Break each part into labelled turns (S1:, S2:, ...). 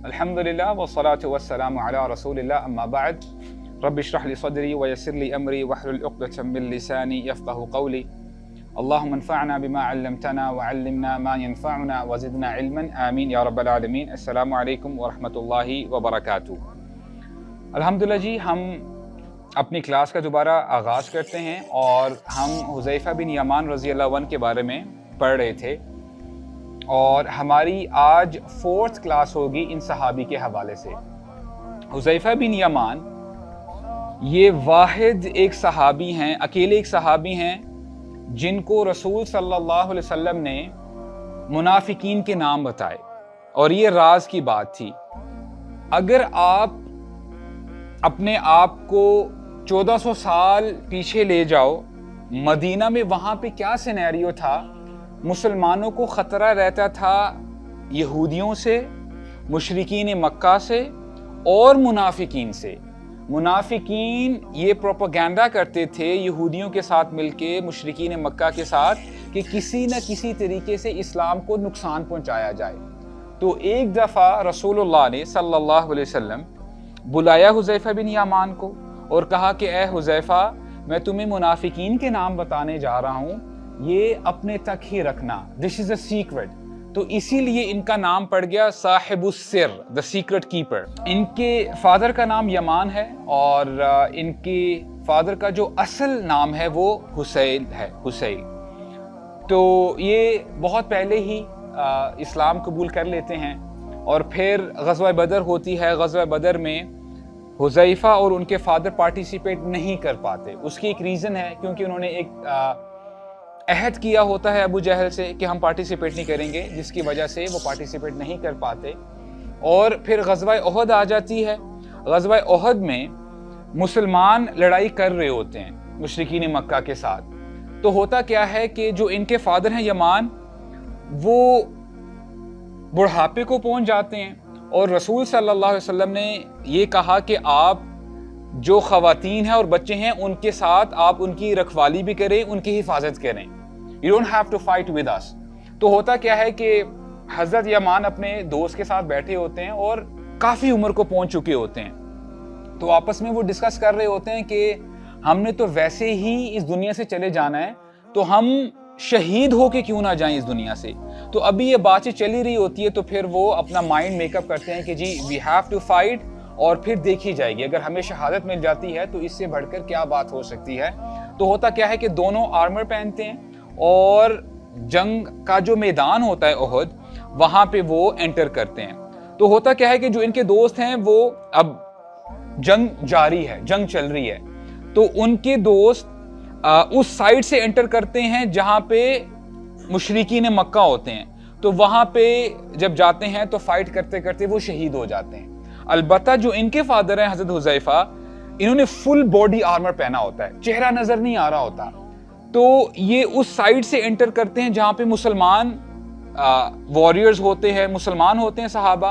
S1: अल्हम्दुलिल्लाह वस्सलातु वस्सलामु अला रसूलिल्लाह अम्मा बाद रब्बि इश्रह ली सदरी व यस्सिर ली अमरी वहलुल उक़दतम मिन लिसानी यफ़क़हू क़ौली अल्लाहुम्मा अन्फ़अना बिमा अल्लमतना व अल्लिमना मा यनफ़अुना व ज़िदना इल्मन आमीन या रब्बल आलमीन। अस्सलामु अलैकुम व रहमतुल्लाहि व बरकातुहू। अल्हम्दुलिल्लाह जी, हम अपनी क्लास का दोबारा आगाज़ करते हैं और हम हुज़ैफ़ा बिन यमान रज़ी अल्लाहु अन्हु के बारे में पढ़ रहे थे और हमारी आज 4th क्लास होगी इन सहाबी के हवाले से। हुज़ैफ़ा बिन यमान ये वाहिद एक सहाबी हैं, अकेले एक सहाबी हैं जिनको रसूल सल्लल्लाहु अलैहि वसल्लम ने मुनाफिकीन के नाम बताए और ये राज की बात थी। अगर आप अपने आप को 1400 साल पीछे ले जाओ, मदीना में वहाँ पे क्या सिनेरियो था। मुसलमानों को ख़तरा रहता था यहूदियों से, मुशरिकीन मक्का से और मुनाफिकीन से। मुनाफिकीन ये प्रोपेगेंडा करते थे यहूदियों के साथ मिलके, मुशरिकीन मक्का के साथ, कि किसी न किसी तरीके से इस्लाम को नुकसान पहुंचाया जाए। तो एक दफ़ा रसूलुल्लाह ने सल्लल्लाहु अलैहि वसल्लम बुलाया हुज़ैफ़ा बिन यमान को और कहा कि ए हुज़ैफ़ा, मैं तुम्हें मुनाफिकीन के नाम बताने जा रहा हूँ, ये अपने तक ही रखना, दिस इज़ अ सीक्रेट। तो इसीलिए इनका नाम पड़ गया साहिबुस सिर, द सीक्रेट कीपर। इनके फादर का नाम यमान है और इनके फादर का जो असल नाम है वो हुसैल है, हुसैल। तो ये बहुत पहले ही इस्लाम कबूल कर लेते हैं और फिर ग़ज़वा बदर होती है। ग़ज़वा बदर में हुज़ैफ़ा और उनके फादर पार्टिसिपेट नहीं कर पाते। उसकी एक रीज़न है, क्योंकि उन्होंने एक अहद किया होता है अबू जहल से कि हम पार्टिसिपेट नहीं करेंगे, जिसकी वजह से वो पार्टिसिपेट नहीं कर पाते। और फिर ग़ज़वा उहद आ जाती है। ग़ज़वा उहद में मुसलमान लड़ाई कर रहे होते हैं मुशरिकीन मक्का के साथ। तो होता क्या है कि जो इनके फादर हैं यमान, वो बुढ़ापे को पहुंच जाते हैं और रसूल सल्लल्लाहु अलैहि वसल्लम ने ये कहा कि आप जो ख़वातीन हैं और बच्चे हैं उनके साथ आप उनकी रखवाली भी करें, उनकी हिफाजत करें। You don't have to fight with us. तो होता क्या है कि हज़रत यमान अपने दोस्त के साथ बैठे होते हैं और काफ़ी उम्र को पहुंच चुके होते हैं। तो आपस में वो डिस्कस कर रहे होते हैं कि हमने तो वैसे ही इस दुनिया से चले जाना है, तो हम शहीद होके क्यों ना जाएं इस दुनिया से। तो अभी ये बातचीत चली रही होती है, तो फिर वो अपना माइंड मेकअप करते हैं कि जी वी हैव टू फाइट और फिर देखी जाएगी, अगर हमें शहादत मिल जाती है तो इससे बढ़कर क्या बात हो सकती है। तो होता क्या है कि दोनों आर्मर पहनते हैं और जंग का जो मैदान होता है उहद, वहां पे वो एंटर करते हैं। तो होता क्या है कि जो इनके दोस्त हैं वो, अब जंग जारी है, जंग चल रही है, तो उनके दोस्त उस साइड से एंटर करते हैं जहां पे मुशरिकीन मक्का होते हैं। तो वहां पे जब जाते हैं तो फाइट करते करते वो शहीद हो जाते हैं। अलबत्ता जो इनके फादर हैं हज़रत हुज़ैफ़ा, इन्होंने फुल बॉडी आर्मर पहना होता है, चेहरा नजर नहीं आ रहा होता। तो ये उस साइड से एंटर करते हैं जहां पे मुसलमान वॉरियर्स होते हैं, मुसलमान होते हैं सहाबा।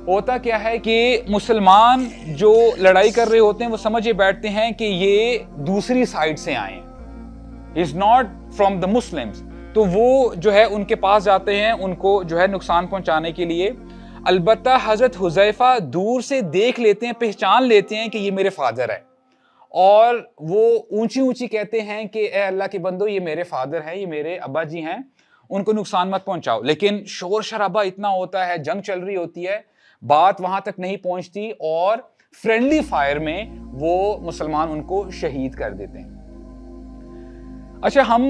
S1: होता क्या है कि मुसलमान जो लड़ाई कर रहे होते हैं वो समझे बैठते हैं कि ये दूसरी साइड से आए, is not from the Muslims. तो वो जो है उनके पास जाते हैं, उनको जो है नुकसान पहुंचाने के लिए। अलबत्ता हज़रत हुज़ैफ़ा दूर से देख लेते हैं, पहचान लेते हैं कि ये मेरे फादर है, और वो ऊंची ऊंची कहते हैं कि ए अल्लाह के बंदो, ये मेरे फादर हैं, ये मेरे अब्बा जी हैं, उनको नुकसान मत पहुंचाओ। लेकिन शोर शराबा इतना होता है, जंग चल रही होती है, बात वहां तक नहीं पहुंचती और फ्रेंडली फायर में वो मुसलमान उनको शहीद कर देते हैं। अच्छा, हम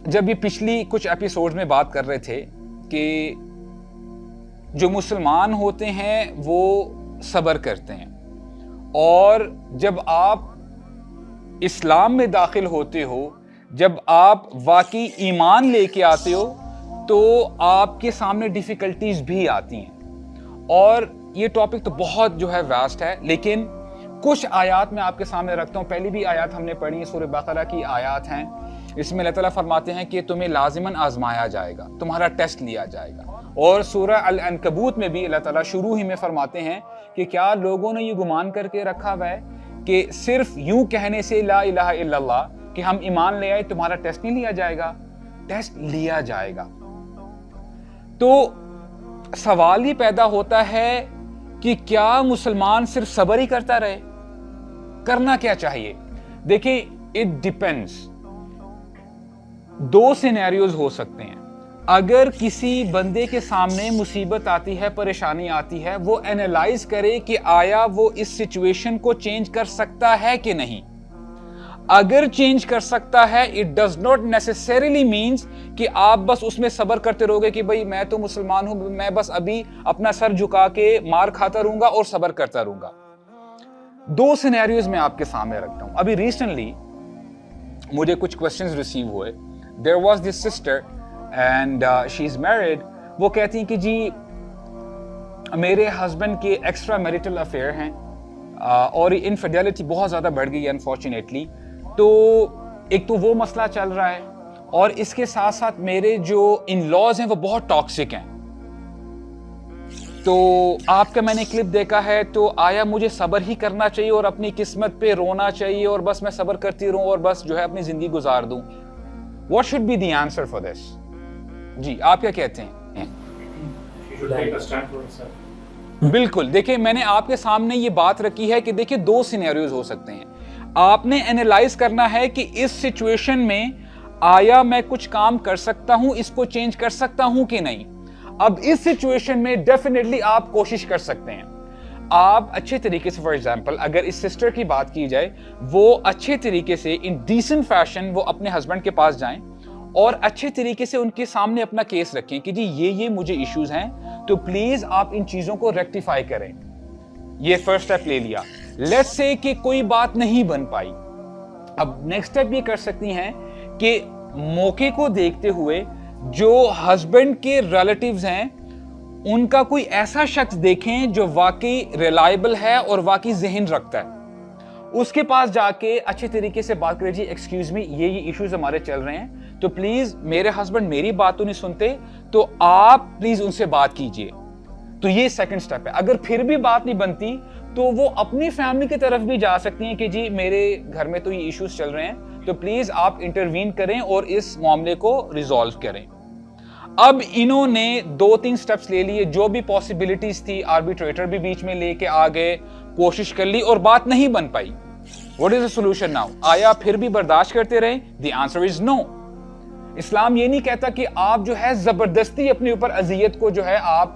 S1: जब ये पिछली कुछ एपिसोड में बात कर रहे थे कि जो मुसलमान होते हैं वो सब्र करते हैं, और जब आप इस्लाम में दाखिल होते हो, जब आप वाकई ईमान लेके आते हो, तो आपके सामने डिफ़िकल्टीज भी आती हैं। और ये टॉपिक तो बहुत जो है वास्ट है, लेकिन कुछ आयात मैं आपके सामने रखता हूँ। पहली भी आयात हमने पढ़ी, सूरह बकरा की आयात हैं। इसमें अल्लाह ताला फरमाते हैं कि तुम्हें लाजिमन आजमाया जाएगा, तुम्हारा टेस्ट लिया जाएगा। और सूरह अल-अनकबूत में भी अल्लाह ताला शुरू ही में फरमाते हैं कि क्या लोगों ने ये गुमान करके रखा हुआ है कि सिर्फ यूं कहने से ला इलाहा इल्लल्लाह कि हम ईमान ले आए, तुम्हारा टेस्ट नहीं लिया जाएगा? टेस्ट लिया जाएगा। तो सवाल ही पैदा होता है कि क्या मुसलमान सिर्फ सब्र ही करता रहे, करना क्या चाहिए? देखिए, इट डिपेंड्स। दो सिनेरियोज हो सकते हैं। अगर किसी बंदे के सामने मुसीबत आती है, परेशानी आती है, वो एनालाइज करे कि आया वो इस सिचुएशन को चेंज कर सकता है कि नहीं। अगर चेंज कर सकता है, it does not necessarily means कि आप बस उसमें सब्र करते रहोगे कि भाई मैं तो मुसलमान हूं, मैं बस अभी अपना सर झुका के मार खाता रहूंगा और सब्र करता रहूंगा। दो सिनेरियोज में आपके सामने रखता हूं। अभी रिसेंटली मुझे कुछ क्वेश्चंस रिसीव हुए। There was this sister and she is married. वो कहती हैं कि जी मेरे हस्बैंड के एक्स्ट्रा मैरिटल अफेयर हैं और इनफिडेलिटी बहुत ज़्यादा बढ़ गई है अनफॉर्चुनेटली। तो एक तो वो मसला चल रहा है और इसके साथ साथ मेरे जो इन लॉज हैं वो बहुत टॉक्सिक हैं। तो आपका मैंने क्लिप देखा है, तो आया मुझे सब्र ही करना चाहिए और अपनी किस्मत पे रोना चाहिए और बस मैं सब्र करती रहूं और बस जो है अपनी जिंदगी गुजार दूं? What should be the answer for this? जी, आप क्या कहते हैं? बिल्कुल, देखिए मैंने आपके सामने ये बात रखी है कि देखिए दो सिनेरियोज हो सकते हैं। आपने एनालाइज करना है कि इस सिचुएशन में आया मैं कुछ काम कर सकता हूं, इसको चेंज कर सकता हूं कि नहीं। अब इस सिचुएशन में डेफिनेटली आप कोशिश कर सकते हैं। आप अच्छे तरीके से, फॉर एग्जांपल अगर इस सिस्टर की बात की जाए, वो अच्छे तरीके से इन डिसेंट फैशन वो अपने हस्बैंड के पास जाएं और अच्छे तरीके से उनके सामने अपना केस रखें कि जी ये मुझे इश्यूज हैं, तो प्लीज आप इन चीजों को रेक्टिफाई करें। ये फर्स्ट स्टेप ले लिया। लेट्स से कि कोई बात नहीं बन पाई, अब नेक्स्ट स्टेप ये कर सकती हैं कि मौके को देखते हुए जो हस्बैंड के रिलेटिव्स हैं उनका कोई ऐसा शख्स देखें जो वाकई रिलायबल है और वाकई ज़हन रखता है। उसके पास जाके अच्छे तरीके से बात करें, जी एक्सक्यूज मी ये इश्यूज हमारे चल रहे हैं, तो प्लीज मेरे हस्बैंड मेरी बात तो नहीं सुनते, तो आप प्लीज उनसे बात कीजिए। तो ये सेकंड स्टेप है। अगर फिर भी बात नहीं बनती तो वो अपनी फैमिली की तरफ भी जा सकती हैं कि जी मेरे घर में तो ये इश्यूज चल रहे हैं, तो प्लीज आप इंटरवीन करें और इस मामले को रिजॉल्व करें। अब इन्होंने 2-3 स्टेप्स ले लिए, जो भी पॉसिबिलिटीज थी आर्बिट्रेटर भी बीच में लेके आ गए, कोशिश कर ली और बात नहीं बन पाई। What is the solution now? आया फिर भी बर्दाश्त करते रहे? The answer is no. इस्लाम ये नहीं कहता कि आप जो है जबरदस्ती अपने ऊपर अजियत को जो है आप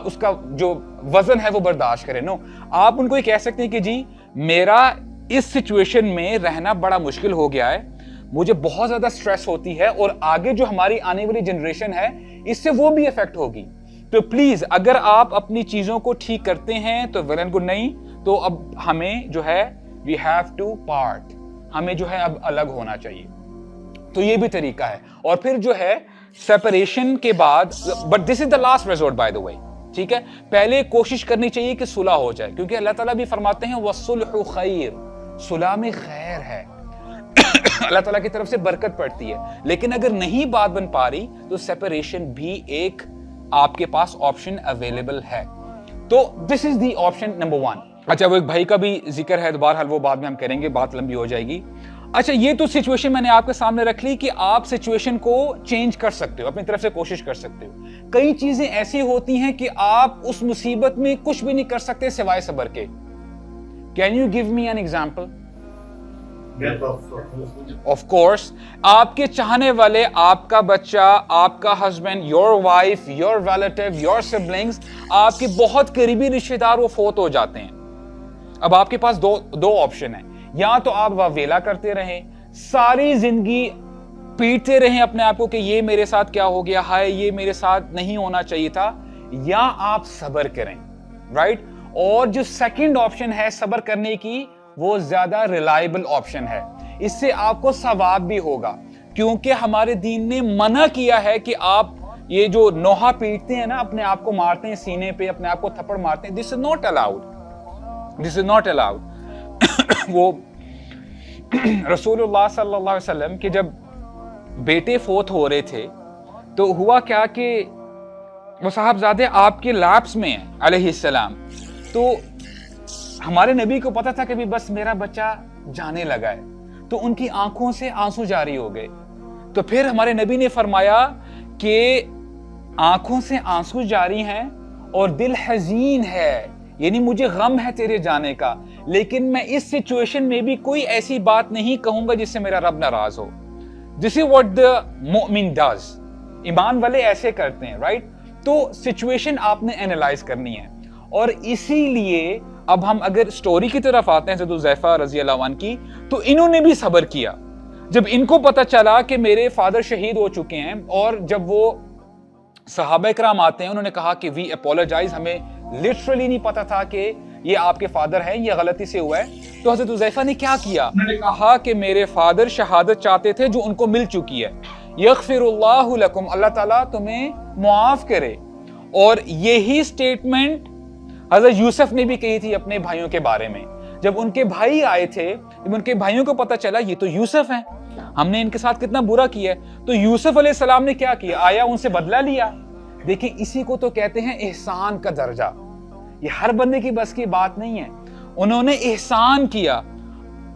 S1: उसका जो वजन है वो बर्दाश्त करें। नो, आप उनको ये कह सकते हैं कि जी मेरा इस सिचुएशन में रहना बड़ा मुश्किल हो गया है, मुझे बहुत ज्यादा स्ट्रेस होती है और आगे जो हमारी आने वाली जनरेशन है इससे वो भी इफेक्ट होगी, तो प्लीज अगर आप अपनी चीजों को ठीक करते हैं तो वेल एंड गुड, नहीं तो अब हमें जो है वी हैव टू पार्ट, हमें जो है अब अलग होना चाहिए। तो ये भी तरीका है। और फिर जो है सेपरेशन के बाद, but this is the last resort by the way, ठीक है, पहले कोशिश करनी चाहिए कि सुलह हो जाए, क्योंकि अल्लाह ताला भी फरमाते हैं वस्सुल्हु खैर, सुलह में खैर है अल्लाह ताला की तरफ से बरकत पड़ती है। लेकिन अगर नहीं बात बन पा रही तो सेपरेशन भी एक आपके पास ऑप्शन अवेलेबल है। तो this is the option number 1। अच्छा, वो एक भाई का भी जिक्र है, बहरहाल वो बाद में हम करेंगे, बात लंबी हो जाएगी। अच्छा, ये तो सिचुएशन मैंने आपके सामने रख ली कि आप सिचुएशन को चेंज कर सकते हो, अपनी तरफ से कोशिश कर सकते हो। कई चीजें ऐसी होती हैं कि आप उस मुसीबत में कुछ भी नहीं कर सकते सिवाय सब्र के। Can you give me an example? Of course, आपके चाहने वाले, आपका बच्चा, आपका husband, your wife, your relative, your siblings, आपके बहुत करीबी रिश्तेदार वो फोत हो जाते हैं। अब आपके पास दो ऑप्शन है, या तो आप वावेला करते रहें, सारी जिंदगी पीटते रहें अपने आप को कि ये मेरे साथ क्या हो गया, हाय ये मेरे साथ नहीं होना चाहिए था, या आप सब्र करें, राइट। और जो सेकंड ऑप्शन है सब्र करने की, वो ज्यादा रिलायबल ऑप्शन है, इससे आपको सवाब भी होगा, क्योंकि हमारे दीन ने मना किया है कि आप ये जो नोहा पीटते हैं ना, अपने आप को मारते हैं सीने पे, अपने आप को थप्पड़ मारते हैं, this is not allowed, this is not allowed. वो रसूलुल्लाह सल्लल्लाहु अलैहि वसल्लम के जब बेटे फोत हो रहे थे तो हुआ क्या कि वो साहबजादे आपके लैप्स में हैं अलैहिस्सलाम, तो हमारे नबी को पता था कि भी बस मेरा बच्चा जाने लगा है, तो उनकी आंखों से आंसू जारी हो गए। तो फिर हमारे नबी ने फरमाया कि آنکھوں سے آنسو جاری ہیں اور دل حزین ہے، یعنی مجھے غم ہے تیرے جانے کا، لیکن میں اس سچویشن میں بھی کوئی ایسی بات نہیں کہوں گا جس سے میرا رب ناراض ہو. This is what the mu'min does. ایمان والے ایسے کرتے ہیں، رائٹ؟ تو سچویشن آپ نے انالائز کرنی ہے، اور اسی لیے اب ہم اگر سٹوری کی طرف آتے ہیں حضرت حذیفہ رضی اللہ عنہ کی، تو انہوں نے بھی صبر کیا. جب ان کو پتا چلا کہ میرے فادر شہید ہو چکے ہیں، اور جب وہ صحابہ کرام آتے ہیں، انہوں نے کہا کہ وی اپولوجائز، ہمیں لٹرلی نہیں پتا تھا کہ یہ آپ کے فادر ہیں، یہ غلطی سے ہوا ہے. تو حضرت حذیفہ نے کیا کیا؟ انہوں نے کہا کہ میرے فادر شہادت چاہتے تھے جو ان کو مل چکی ہے. یغفر اللہ لکم، اللہ تعالیٰ تمہیں معاف کرے. اور یہی سٹیٹمنٹ حضرت یوسف نے بھی کہی تھی اپنے بھائیوں کے بارے میں. جب ان کے بھائی آئے تھے، جب ان کے بھائیوں کو پتا چلا یہ تو یوسف ہیں، ہم نے ان کے ساتھ کتنا برا کیا ہے، تو یوسف علیہ السلام نے کیا کیا؟ آیا ان سے بدلہ لیا. دیکھیں اسی کو تو کہتے ہیں احسان کا درجہ. یہ ہر بندے کی بس کی بات نہیں ہے. انہوں نے احسان کیا،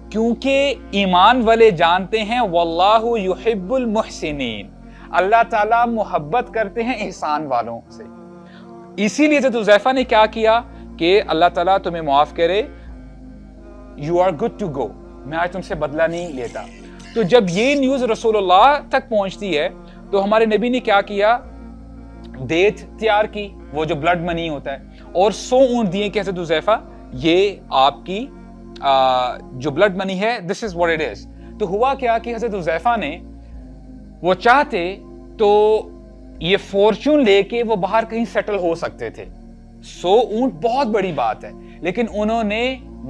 S1: کیونکہ ایمان والے جانتے ہیں واللہ یحب المحسنین، اللہ تعالیٰ محبت کرتے ہیں احسان والوں سے. اسی لیے حضرت حذیفہ نے کیا کیا کہ اللہ تعالیٰ تمہیں معاف کرے، you are good to go, میں آج تم سے بدلہ نہیں لیتا. تو جب یہ نیوز رسول اللہ تک پہنچتی ہے تو ہمارے نبی نے کیا کیا؟ دیت تیار کی، وہ جو بلڈ منی ہوتا ہے، اور 100 اونٹ دیے کہ حضرت حذیفہ یہ آپ کی جو بلڈ منی ہے، دس از واٹ اٹ از. تو ہوا کیا کہ حضرت حذیفہ نے، وہ چاہتے تو یہ فورچون لے کے وہ باہر کہیں سیٹل ہو سکتے تھے. 100 اونٹ بہت بڑی بات ہے، لیکن انہوں نے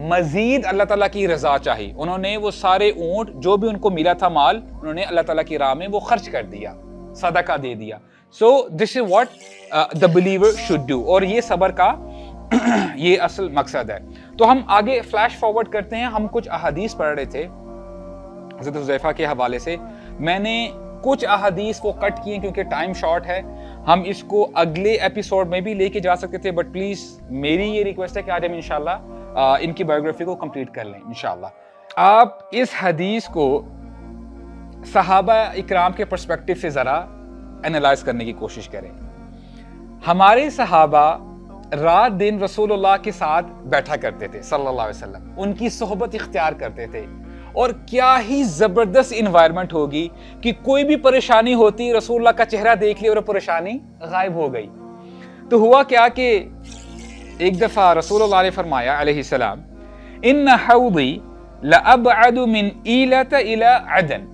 S1: مزید اللہ تعالیٰ کی رضا چاہی. انہوں نے وہ سارے اونٹ جو بھی ان کو ملا تھا مال، انہوں نے اللہ تعالیٰ کی راہ میں وہ خرچ کر دیا، صدقہ دے دیا. So this is what the believer should do. اور یہ صبر کا یہ اصل مقصد ہے. تو ہم آگے فلیش فارورڈ کرتے ہیں. ہم کچھ احادیث پڑھ رہے تھے حضرت حذیفہ کے حوالے سے. میں نے کچھ احادیث وہ کٹ کیے کیونکہ ٹائم شارٹ ہے. ہم اس کو اگلے ایپیسوڈ میں بھی لے کے جا سکتے تھے، بٹ پلیز میری یہ ریکویسٹ ہے کہ آج ہم انشاءاللہ ان کی بایوگرافی کو کمپلیٹ کر لیں انشاءاللہ. آپ اس حدیث کو صحابہ اکرام کے پرسپیکٹو سے ذرا انالائز کرنے کی کوشش کریں. ہمارے صحابہ رات دن رسول اللہ کے ساتھ بیٹھا کرتے تھے صلی اللہ علیہ وسلم، ان کی صحبت اختیار کرتے تھے. اور کیا ہی زبردست انوائرمنٹ ہوگی کہ کوئی بھی پریشانی ہوتی رسول اللہ کا چہرہ دیکھ لی اور پریشانی غائب ہو گئی. تو ہوا کیا کہ ایک دفعہ رسول اللہ نے فرمایا علیہ السلام، ان حوضی لابعد من ایلۃ الی عدن،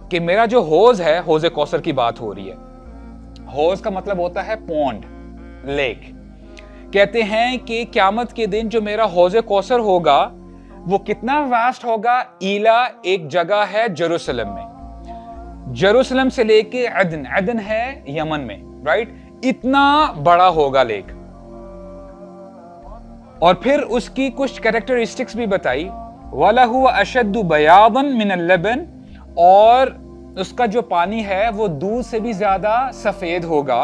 S1: کہ میرا جو حوض ہے، حوض کوثر کی بات ہو رہی ہے. حوض کا مطلب ہوتا ہے پونڈ، لیک. کہتے ہیں کہ قیامت کے دن جو میرا حوض کوثر ہوگا وہ کتنا واسٹ ہوگا. ایلا ایک جگہ ہے جیروسلم میں، جیروسلم سے لے کے عدن، عدن ہے یمن میں، رائٹ؟ اتنا بڑا ہوگا لیک. اور پھر اس کی کچھ کریکٹرسٹکس بھی بتائی. وَلَهُ أَشَدُّ بَيَاضًا مِنَ اللَّبَنِ، اور اس کا جو پانی ہے وہ دودھ سے بھی زیادہ سفید ہوگا.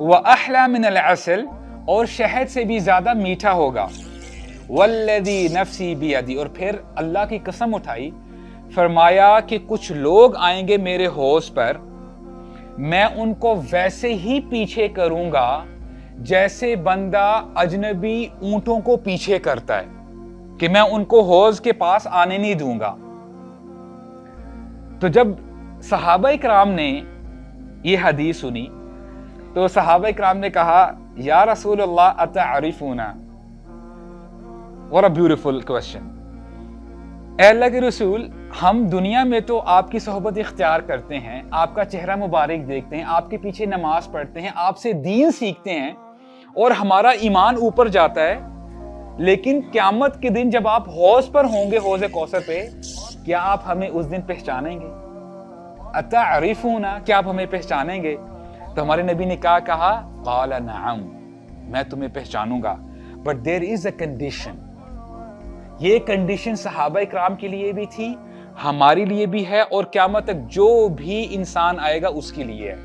S1: وَأَحْلَى مِنَ الْعَسَلِ، اور شہد سے بھی زیادہ میٹھا ہوگا. وَالَّذِي نَفْسِي بِيَدِي، اور پھر اللہ کی قسم اٹھائی، فرمایا کہ کچھ لوگ آئیں گے میرے حوض پر، میں ان کو ویسے ہی پیچھے کروں گا جیسے بندہ اجنبی اونٹوں کو پیچھے کرتا ہے، کہ میں ان کو حوض کے پاس آنے نہیں دوں گا. تو جب صحابہ اکرام نے یہ حدیث سنی تو صحابہ اکرام نے کہا، یا رسول اللہ اتعرفونا. What a beautiful question. اے اللہ کے رسول، ہم دنیا میں تو آپ کی صحبت اختیار کرتے ہیں، آپ کا چہرہ مبارک دیکھتے ہیں، آپ کے پیچھے نماز پڑھتے ہیں، آپ سے دین سیکھتے ہیں، اور ہمارا ایمان اوپر جاتا ہے. لیکن قیامت کے دن جب آپ حوض پر ہوں گے، حوض کوثر پہ، کیا آپ ہمیں اس دن پہچانیں گے؟ اتعرفونا، کیا آپ ہمیں پہچانیں گے؟ تو ہمارے نبی نے کیا کہا؟ قال نعم، میں تمہیں پہچانوں گا. But there is a condition. یہ کنڈیشن صحابہ اکرام کے لیے بھی تھی، ہمارے لیے بھی ہے، اور قیامت تک جو بھی انسان آئے گا اس کے لیے ہے.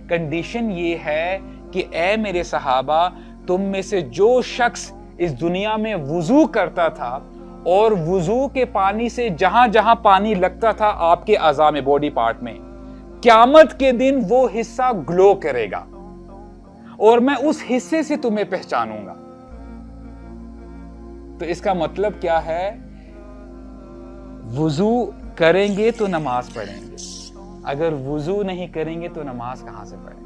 S1: کنڈیشن یہ ہے کہ اے میرے صحابہ، تم میں سے جو شخص اس دنیا میں وضو کرتا تھا اور وضو کے پانی سے جہاں جہاں پانی لگتا تھا آپ کے اعضاء میں، باڈی پارٹ میں، क़यामत के दिन वो हिस्सा ग्लो करेगा और मैं उस हिस्से से तुम्हें पहचानूंगा। तो इसका मतलब क्या है? वुजू करेंगे तो नमाज पढ़ेंगे, अगर वुजू नहीं करेंगे तो नमाज कहां से पढ़ेंगे?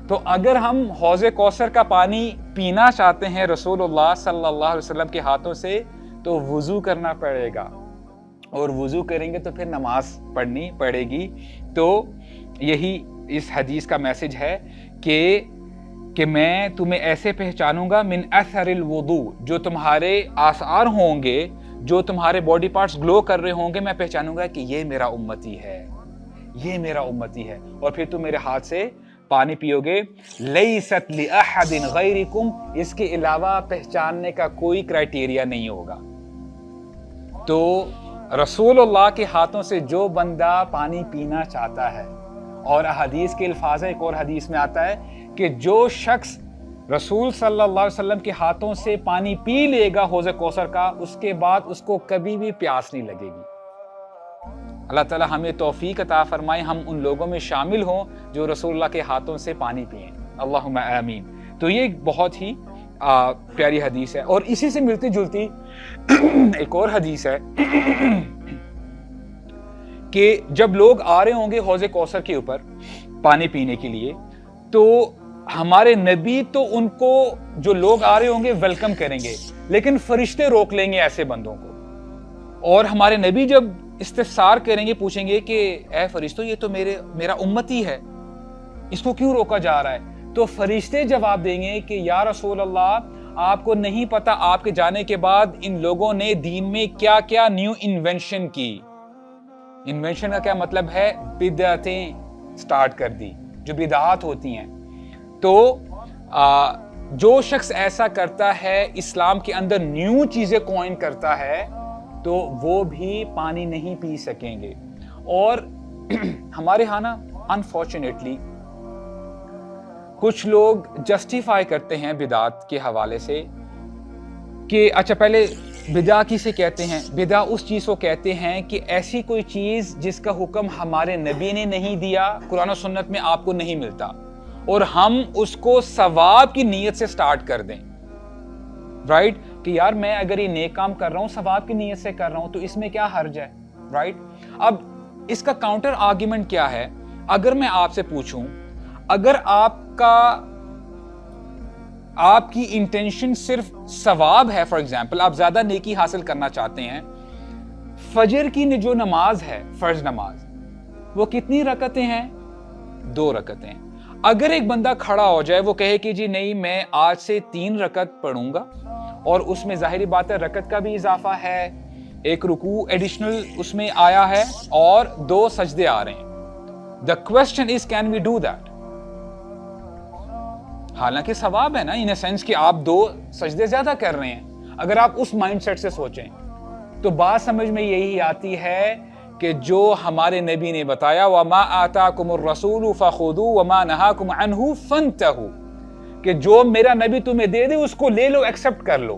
S1: तो अगर हम हौज़े कौसर का पानी पीना चाहते हैं रसूलुल्लाह सल्लल्लाहु अलैहि वसल्लम के हाथों से, तो वुजू करना पड़ेगा, और वुजू करेंगे तो फिर नमाज पढ़नी पड़ेगी। तो यही इस हदीस का मैसेज है कि मैं तुम्हें ऐसे पहचानूंगा मिन अथरिल वुदू, जो तुम्हारे आसार होंगे, जो तुम्हारे बॉडी पार्ट्स ग्लो कर रहे होंगे, मैं पहचानूंगा कि ये मेरा उम्मती है, ये मेरा उम्मती है। और फिर तुम मेरे हाथ से पानी पियोगे। लैसत लिअहदिन गैरिकुम, इसके अलावा पहचानने का कोई क्राइटेरिया नहीं होगा। तो रसूलुल्लाह के हाथों से जो बंदा पानी पीना चाहता है, और हदीस के अल्फाज, एक और हदीस में आता है कि जो शख्स रसूल सल्लल्लाहु अलैहि वसल्लम के हाथों से पानी पी लेगा हौज़े कौसर का, उसके बाद उसको कभी भी प्यास नहीं लगेगी। अल्लाह ताला हमें तौफीक अता फरमाए, हम उन लोगों में शामिल हों जो रसूलुल्लाह के हाथों से पानी पिएं। अल्लाहुम्मा आमीन। तो ये एक बहुत ही प्यारी हदीस है। और इसी से मिलती जुलती एक और हदीस है कि जब लोग आ रहे होंगे हौज़े कौसर के ऊपर पानी पीने के लिए, तो हमारे नबी तो उनको, जो लोग आ रहे होंगे, वेलकम करेंगे, लेकिन फरिश्ते रोक लेंगे ऐसे बंदों को। और हमारे नबी जब इस्तिफ़सार करेंगे, पूछेंगे कि ऐ फरिश्तों, ये तो मेरा उम्मती है, इसको क्यों रोका जा रहा है? तो फरिश्ते जवाब देंगे कि या रसूल अल्लाह, आपको नहीं पता आपके जाने के बाद इन लोगों ने दीन में क्या क्या न्यू इन्वेंशन की। इन्वेंशन का क्या मतलब है? बिदअतें स्टार्ट कर दी, जो बिदअत होती हैं। तो जो शख्स ऐसा करता है, इस्लाम के अंदर न्यू चीजें कॉइन करता है, तो वो भी पानी नहीं पी सकेंगे। और हमारे यहाँ ना अनफॉर्चुनेटली कुछ लोग जस्टिफाई करते हैं बिदात के हवाले से कि अच्छा, पहले बिदा किसे कहते हैं? बिदा उस चीज़ को कहते हैं कि ऐसी कोई चीज़ जिसका हुक्म हमारे नबी ने नहीं दिया, कुरान और सुन्नत में आपको नहीं मिलता, और हम उसको सवाब की नीयत से स्टार्ट कर दें। राइट? कि यार मैं अगर ये नेक काम कर रहा हूँ, सवाब की नीयत से कर रहा हूँ, तो इसमें क्या हर्ज है? राइट? अब इसका काउंटर आर्ग्यूमेंट क्या है? अगर मैं आपसे पूछूं, अगर आपकी इंटेंशन सिर्फ सवाब है, फॉर एग्जाम्पल आप ज्यादा नेकी हासिल करना चाहते हैं, फजर की जो नमाज है, फर्ज नमाज, वो कितनी रकतें हैं? 2 रकतें हैं। अगर एक बंदा खड़ा हो जाए, वो कहे कि जी नहीं, मैं आज से 3 रकत पढ़ूंगा, और उसमें जाहिर बात है रकत का भी इजाफा है, एक रुकू एडिशनल उसमें आया है, और 2 सजदे आ रहे हैं। The question is, can we do that? हालांकि सवाब है ना, इन सेंस कि आप 2 सजदे ज्यादा कर रहे हैं। अगर आप उस माइंडसेट से सोचें, तो बात समझ में यही आती है कि जो हमारे नबी ने बताया, वमा आताकुमुर रसूलु फखुदू वमा नहाकुम अन्हु फंतहू, कि जो मेरा नबी तुम्हें दे दे उसको ले लो, एक्सेप्ट कर लो।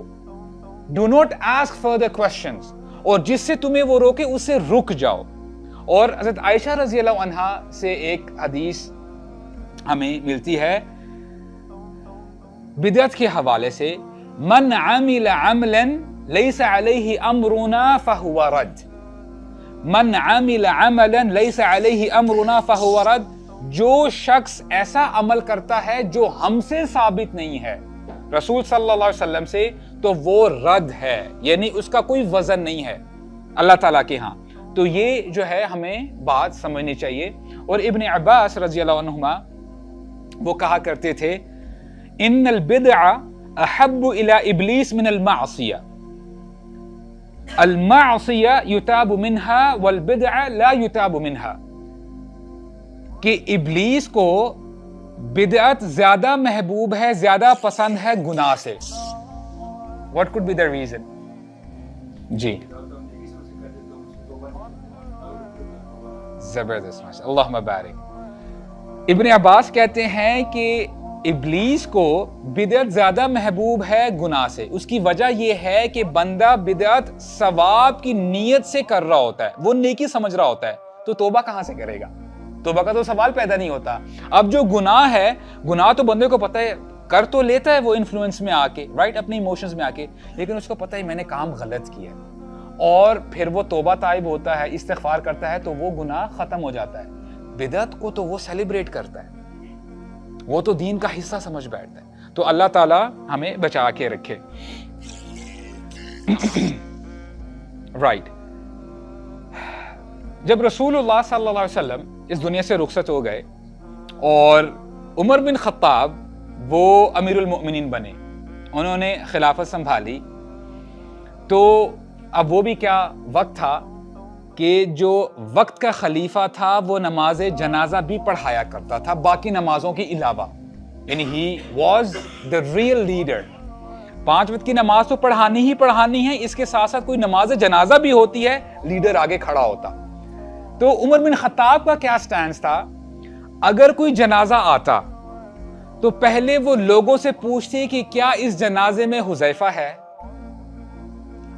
S1: Do not ask further questions, और जिससे तुम्हें वो रोके उससे रुक जाओ। और हज़रत आयशा रज़ी अल्लाह अन्हा से एक हदीस हमें मिलती है बिदअत के हवाले से, मन आमिल अमलन लैसा अलैहि अमरुना फहुवा रद्द। मन आमिल अमलन लैसा अलैहि अमरुना फहुवा रद्द। जो शख्स ऐसा अमल करता है जो हमसे साबित नहीं है, रसूल सल्लल्लाहु अलैहि वसल्लम से, तो वो रद्द है, यानी उसका कोई वजन नहीं है अल्लाह ताला के यहाँ। तो ये जो है हमें बात समझनी चाहिए। और इब्न अब्बास रज़ी अल्लाहु अन्हुमा वो कहा करते थे, इन्नल बिदअ अहब्बु इला इब्लीस मिनल मासिया, अल मासिया युताबु मिनहा वल बिदअ ला युताबु मिनहा। कि इब्लीस को बिदअत ज्यादा महबूब है, ज्यादा पसंद है गुनाह से। What could be the reason? जी, जबरदस्त, अल्लाहुम्मा बारिक। इब्न अब्बास कहते हैं कि इब्लीस को बिदअत ज्यादा महबूब है गुनाह से। उसकी वजह यह है कि बंदा बिदअत सवाब की नीयत से कर रहा होता है, वो नेकी समझ रहा होता है, तो तौबा कहां से करेगा? توبہ کا تو سوال پیدا نہیں ہوتا. اب جو گناہ ہے, گناہ تو بندے کو پتہ ہے, کر تو لیتا ہے وہ انفلوئنس میں آ کے, رائٹ, اپنی ایموشنز میں آ کے, لیکن اس کو پتہ ہے میں نے کام غلط کیا ہے, اور پھر وہ توبہ تائب ہوتا ہے, استغفار کرتا ہے, تو وہ گناہ ختم ہو جاتا ہے. بدعت کو تو وہ سیلیبریٹ کرتا ہے, وہ تو دین کا حصہ سمجھ بیٹھتا ہے. تو اللہ تعالیٰ ہمیں بچا کے رکھے. رائٹ. جب رسول اللہ صلی اللہ علیہ وسلم اس دنیا سے رخصت ہو گئے اور عمر بن خطاب وہ امیر المؤمنین بنے, انہوں نے خلافت سنبھالی, تو اب وہ بھی کیا وقت تھا کہ جو وقت کا خلیفہ تھا وہ نماز جنازہ بھی پڑھایا کرتا تھا باقی نمازوں کے علاوہ, یعنی he was the real leader. 5 وقت کی نماز تو پڑھانی ہے, اس کے ساتھ ساتھ کوئی نماز جنازہ بھی ہوتی ہے, لیڈر آگے کھڑا ہوتا. تو عمر بن خطاب کا کیا سٹینس تھا, اگر کوئی جنازہ آتا تو پہلے وہ لوگوں سے پوچھتے کہ کیا اس جنازے میں حذیفہ ہے.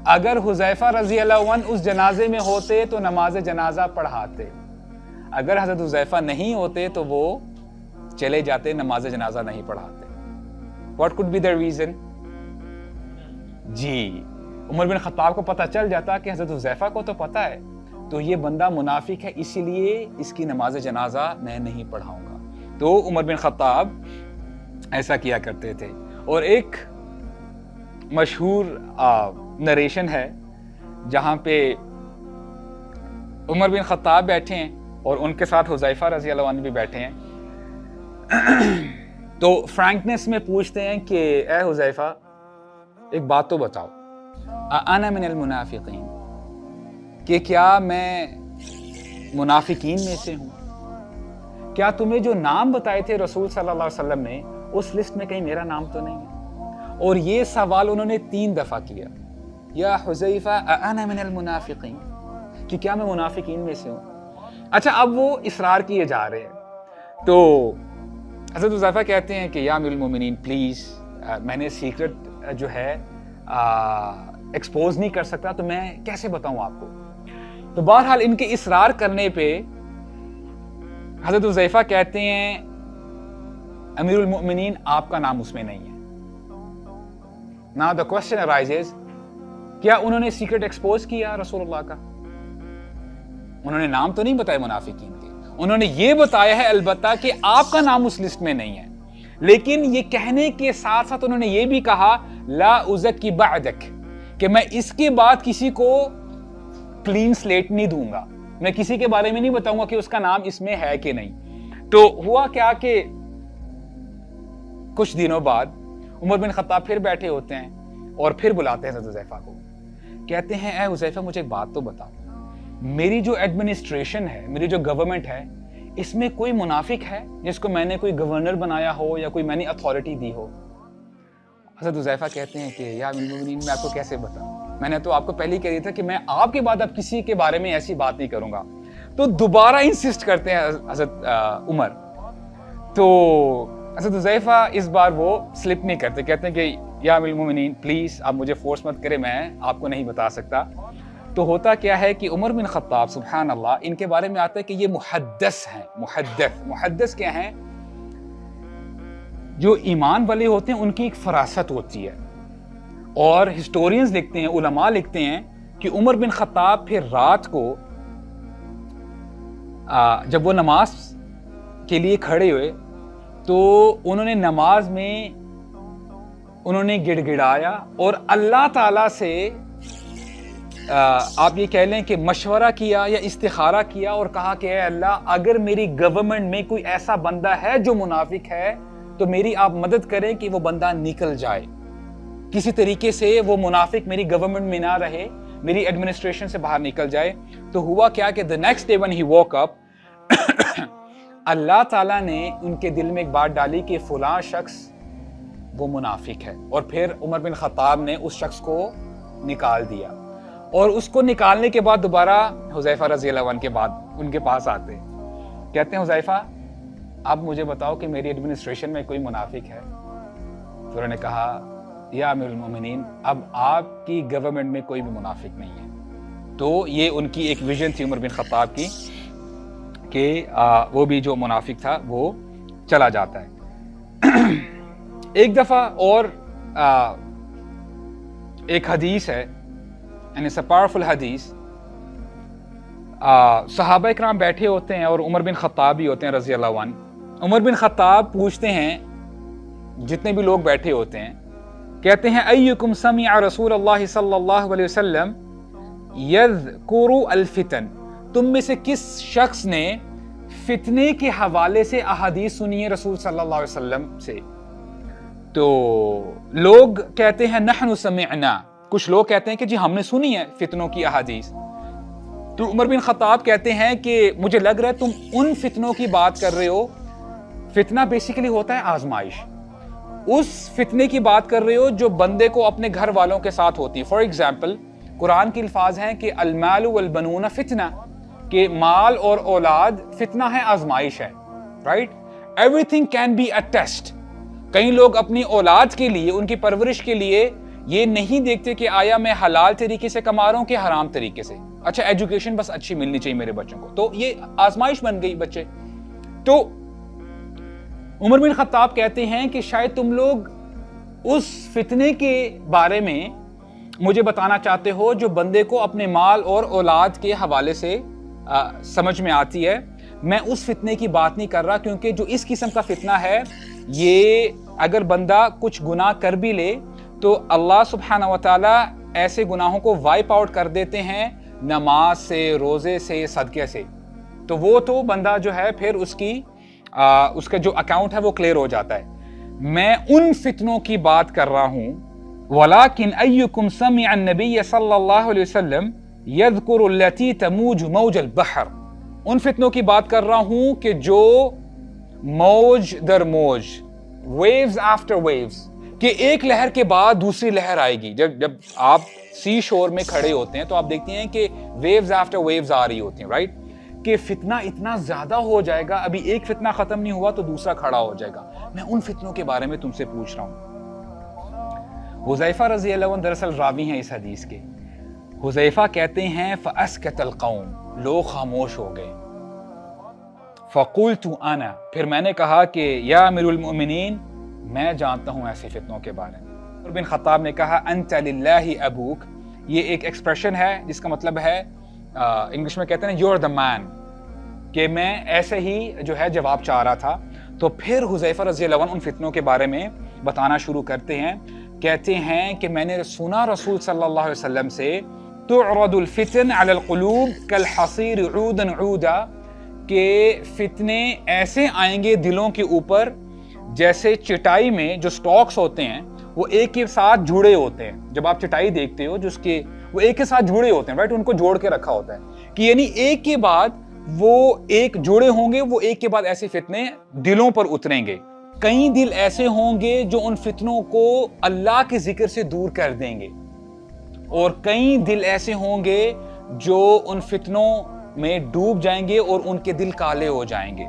S1: اگر حذیفہ رضی اللہ عنہ اس جنازے میں ہوتے تو نماز جنازہ پڑھاتے, اگر حضرت حذیفہ نہیں ہوتے تو وہ چلے جاتے, نماز جنازہ نہیں پڑھاتے. What could be the reason? جی, عمر بن خطاب کو پتہ چل جاتا کہ حضرت حذیفہ کو تو پتہ ہے, تو یہ بندہ منافق ہے, اسی لیے اس کی نماز جنازہ میں نہیں پڑھاؤں گا. تو عمر بن خطاب ایسا کیا کرتے تھے. اور ایک مشہور نریشن ہے جہاں پہ عمر بن خطاب بیٹھے ہیں اور ان کے ساتھ حذیفہ رضی اللہ عنہ بھی بیٹھے ہیں. تو فرینکنس میں پوچھتے ہیں کہ اے حذیفہ ایک بات تو بتاؤ, انا من المنافقین, کہ کیا میں منافقین میں سے ہوں؟ کیا تمہیں جو نام بتائے تھے رسول صلی اللہ علیہ وسلم نے اس لسٹ میں کہیں میرا نام تو نہیں ہے؟ اور یہ سوال انہوں نے 3 دفعہ کیا, یا حذیفہ انا من المنافقین, کہ کیا میں منافقین میں سے ہوں. اچھا, اب وہ اصرار کیے جا رہے ہیں, تو حضرت حذیفہ کہتے ہیں کہ یا امیر المومنین پلیز, میں نے سیکرٹ جو ہے ایکسپوز نہیں کر سکتا, تو میں کیسے بتاؤں آپ کو. تو بہرحال ان کے اصرار کرنے پہ حضرت حذیفہ کہتے ہیں امیر المؤمنین آپ کا نام اس میں نہیں ہے. Now the question arises, کیا انہوں نے سیکرٹ ایکسپوز کیا رسول اللہ کا؟ انہوں نے نام تو نہیں بتایا منافقین کے, انہوں نے یہ بتایا ہے البتہ کہ آپ کا نام اس لسٹ میں نہیں ہے, لیکن یہ کہنے کے ساتھ ساتھ انہوں نے یہ بھی کہا لا ازکی بعدک, کہ میں اس کے بعد کسی کو کلین سلیٹ نہیں دوں گا, میں کسی کے بارے میں نہیں بتاؤں گا کہ اس کا نام اس میں ہے کہ نہیں. تو ہوا کیا کہ کچھ دنوں بعد عمر بن خطاب پھر بیٹھے ہوتے ہیں اور پھر بلاتے ہیں حضرت حذیفہ کو, کہتے ہیں اے حذیفہ مجھے ایک بات تو بتاؤ, میری جو ایڈمنسٹریشن ہے, میری جو گورنمنٹ ہے, اس میں کوئی منافق ہے جس کو میں نے کوئی گورنر بنایا ہو یا کوئی میں نے اتھارٹی دی ہو؟ حضرت حذیفہ کہتے ہیں کہ یا امیر المؤمنین میں آپ کو کیسے بتاؤں, میں نے تو آپ کو پہلے ہی کہہ دیا تھا کہ میں آپ کے بعد اب کسی کے بارے میں ایسی بات نہیں کروں گا. تو دوبارہ انسسٹ کرتے ہیں حضرت عمر. تو حضرت حذیفہ اس بار وہ سلپ نہیں کرتے, کہتے ہیں کہ یا امیر المؤمنین پلیز آپ مجھے فورس مت کریں, میں آپ کو نہیں بتا سکتا. تو ہوتا کیا ہے کہ عمر بن خطاب سبحان اللہ, ان کے بارے میں آتا ہے کہ یہ محدث ہیں. محدث کیا ہیں؟ جو ایمان والے ہوتے ہیں ان کی ایک فراست ہوتی ہے, اور ہسٹورینز لکھتے ہیں, علماء لکھتے ہیں کہ عمر بن خطاب پھر رات کو جب وہ نماز کے لیے کھڑے ہوئے تو انہوں نے نماز میں انہوں نے گڑ گڑایا اور اللہ تعالیٰ سے آپ یہ کہہ لیں کہ مشورہ کیا یا استخارہ کیا اور کہا کہ اے اللہ, اگر میری گورنمنٹ میں کوئی ایسا بندہ ہے جو منافق ہے تو میری آپ مدد کریں کہ وہ بندہ نکل جائے, کسی طریقے سے وہ منافق میری گورنمنٹ میں نہ رہے, میری ایڈمنسٹریشن سے باہر نکل جائے. تو ہوا کیا کہ the next day when he woke up اللہ تعالیٰ نے ان کے دل میں ایک بات ڈالی کہ فلاں شخص وہ منافق ہے, اور پھر عمر بن خطاب نے اس شخص کو نکال دیا. اور اس کو نکالنے کے بعد دوبارہ حذیفہ رضی اللہ عنہ کے بعد ان کے پاس آتے ہیں, کہتے ہیں حذیفہ اب مجھے بتاؤ کہ میری ایڈمنسٹریشن میں کوئی منافق ہے؟ تو انہوں نے کہا یا امیر المومنین اب آپ کی گورنمنٹ میں کوئی بھی منافق نہیں ہے. تو یہ ان کی ایک ویژن تھی عمر بن خطاب کی कि वो भी जो मुनाफिक था वो चला जाता है। एक दफ़ा और एक हदीस है, एंड इट्स अ पावरफुल हदीस। सहाबा इकराम बैठे होते हैं और उमर बिन खत्ताब भी होते हैं रज़ी अल्लाह अन्हु। उमर बिन खत्ताब पूछते हैं जितने भी लोग बैठे होते हैं, कहते हैं अय्युकुम समिअ रसूलुल्लाह सल्लल्लाहु अलैहि वसल्लम यज़कुरु अल फितन, तुम में से किस शख्स ने फितने के हवाले से अहादीस सुनी है रसूल सल्लल्लाहु अलैहि वसल्लम से? तो लोग कहते हैं नहनु समिअना, कुछ लोग कहते हैं कि जी हमने सुनी है फितनों की अहादीस। तो उमर बिन खत्ताब कहते हैं कि मुझे लग रहा है तुम उन फितनों की बात कर रहे हो। फितना बेसिकली होता है आजमाइश, उस फितने की बात कर रहे हो जो बंदे को अपने घर वालों के साथ होती है। फॉर एग्जाम्पल कुरान के अल्फाज हैं कि अलमालु वल बनूना फितना, कि माल और औलाद फितना है, आजमाइश है, right. Everything can be a test. कई लोग अपनी औलाद के लिए, उनकी परवरिश के लिए ये नहीं देखते कि आया मैं हलाल तरीके से कमा रहा हूं कि हराम तरीके से। अच्छा, एजुकेशन बस अच्छी मिलनी चाहिए मेरे बच्चों को, तो ये आजमाइश बन गई बच्चे। तो उमर बिन खत्ताब कहते हैं कि शायद तुम लोग उस फितने के बारे में मुझे बताना चाहते हो जो बंदे को अपने माल और औलाद के हवाले से समझ में आती है। मैं उस फितने की बात नहीं कर रहा, क्योंकि जो इस किस्म का फितना है, ये अगर बंदा कुछ गुनाह कर भी ले तो अल्लाह सुब्हानहू व तआला ऐसे गुनाहों को वाइप आउट कर देते हैं नमाज से, रोजे से, सदके से। तो वो तो बंदा जो है फिर उसका जो अकाउंट है वो क्लियर हो जाता है। मैं उन फितनों की बात कर रहा हूं। वलाकिन अय्युकुम समिअ अन्नबिय सल्लल्लाहु अलैहि वसल्लम यज़कुरु अल्लती तमूज मौजल बहर, उन फितनों की बात कर रहा हूं कि जो मौज दर मौज, वेव्स आफ्टर वेव्स, कि एक लहर के बाद दूसरी लहर आएगी। जब आप सी शोर में खड़े होते हैं तो आप देखते हैं कि वेव्स आफ्टर वेव्स आ रही होती हैं, राइट। कि फितना इतना ज्यादा हो जाएगा, अभी एक फितना खत्म नहीं हुआ तो दूसरा खड़ा हो जाएगा। मैं उन फितनों के बारे में तुमसे पूछ रहा हूं। हुज़ैफा रज़ी अल्लाह अन्हु दरअसल रावी हैं इस हदीस के। हुज़ैफा कहते हैं फ़अस्कतल कौम, लोग खामोश हो गए। फ़क़ुल्तु अना, फिर मैंने कहा कि या अमीरुल मोमिनीन, मैं जानता हूं ऐसे फितनों के बारे में। उमर बिन खत्ताब ने कहा अंत लिल्लाहि अबूक, ये एक एक्सप्रेशन है जिसका मतलब है इंग्लिश में कहते हैं यू आर द मैन, कि मैं ऐसे ही जो है जवाब चाह रहा था। तो फिर हुज़ैफा रज़ी अल्लाह अन्हु उन फितनों के बारे में बताना शुरू करते हैं। कहते हैं कि मैंने सुना रसूल सल्लल्लाहु अलैहि वसल्लम से तुअरदुल फितन अलल क़ुलूब कल हसीर ऊदन ऊदा, के फितने ऐसे आएंगे दिलों के ऊपर जैसे चटाई में जो स्टॉक्स होते हैं वो एक के साथ जुड़े होते हैं। जब आप चटाई देखते हो जिसके वो एक के साथ जुड़े होते हैं, राइट, उनको जोड़ के रखा होता है, कि यानी एक के बाद वो एक जुड़े होंगे, वो एक के बाद ऐसे फितने दिलों पर उतरेंगे। कई दिल ऐसे होंगे जो उन फितनों को अल्लाह के जिक्र से दूर कर देंगे, और कई दिल ऐसे होंगे जो उन फितनों में डूब जाएंगे और उनके दिल काले हो जाएंगे।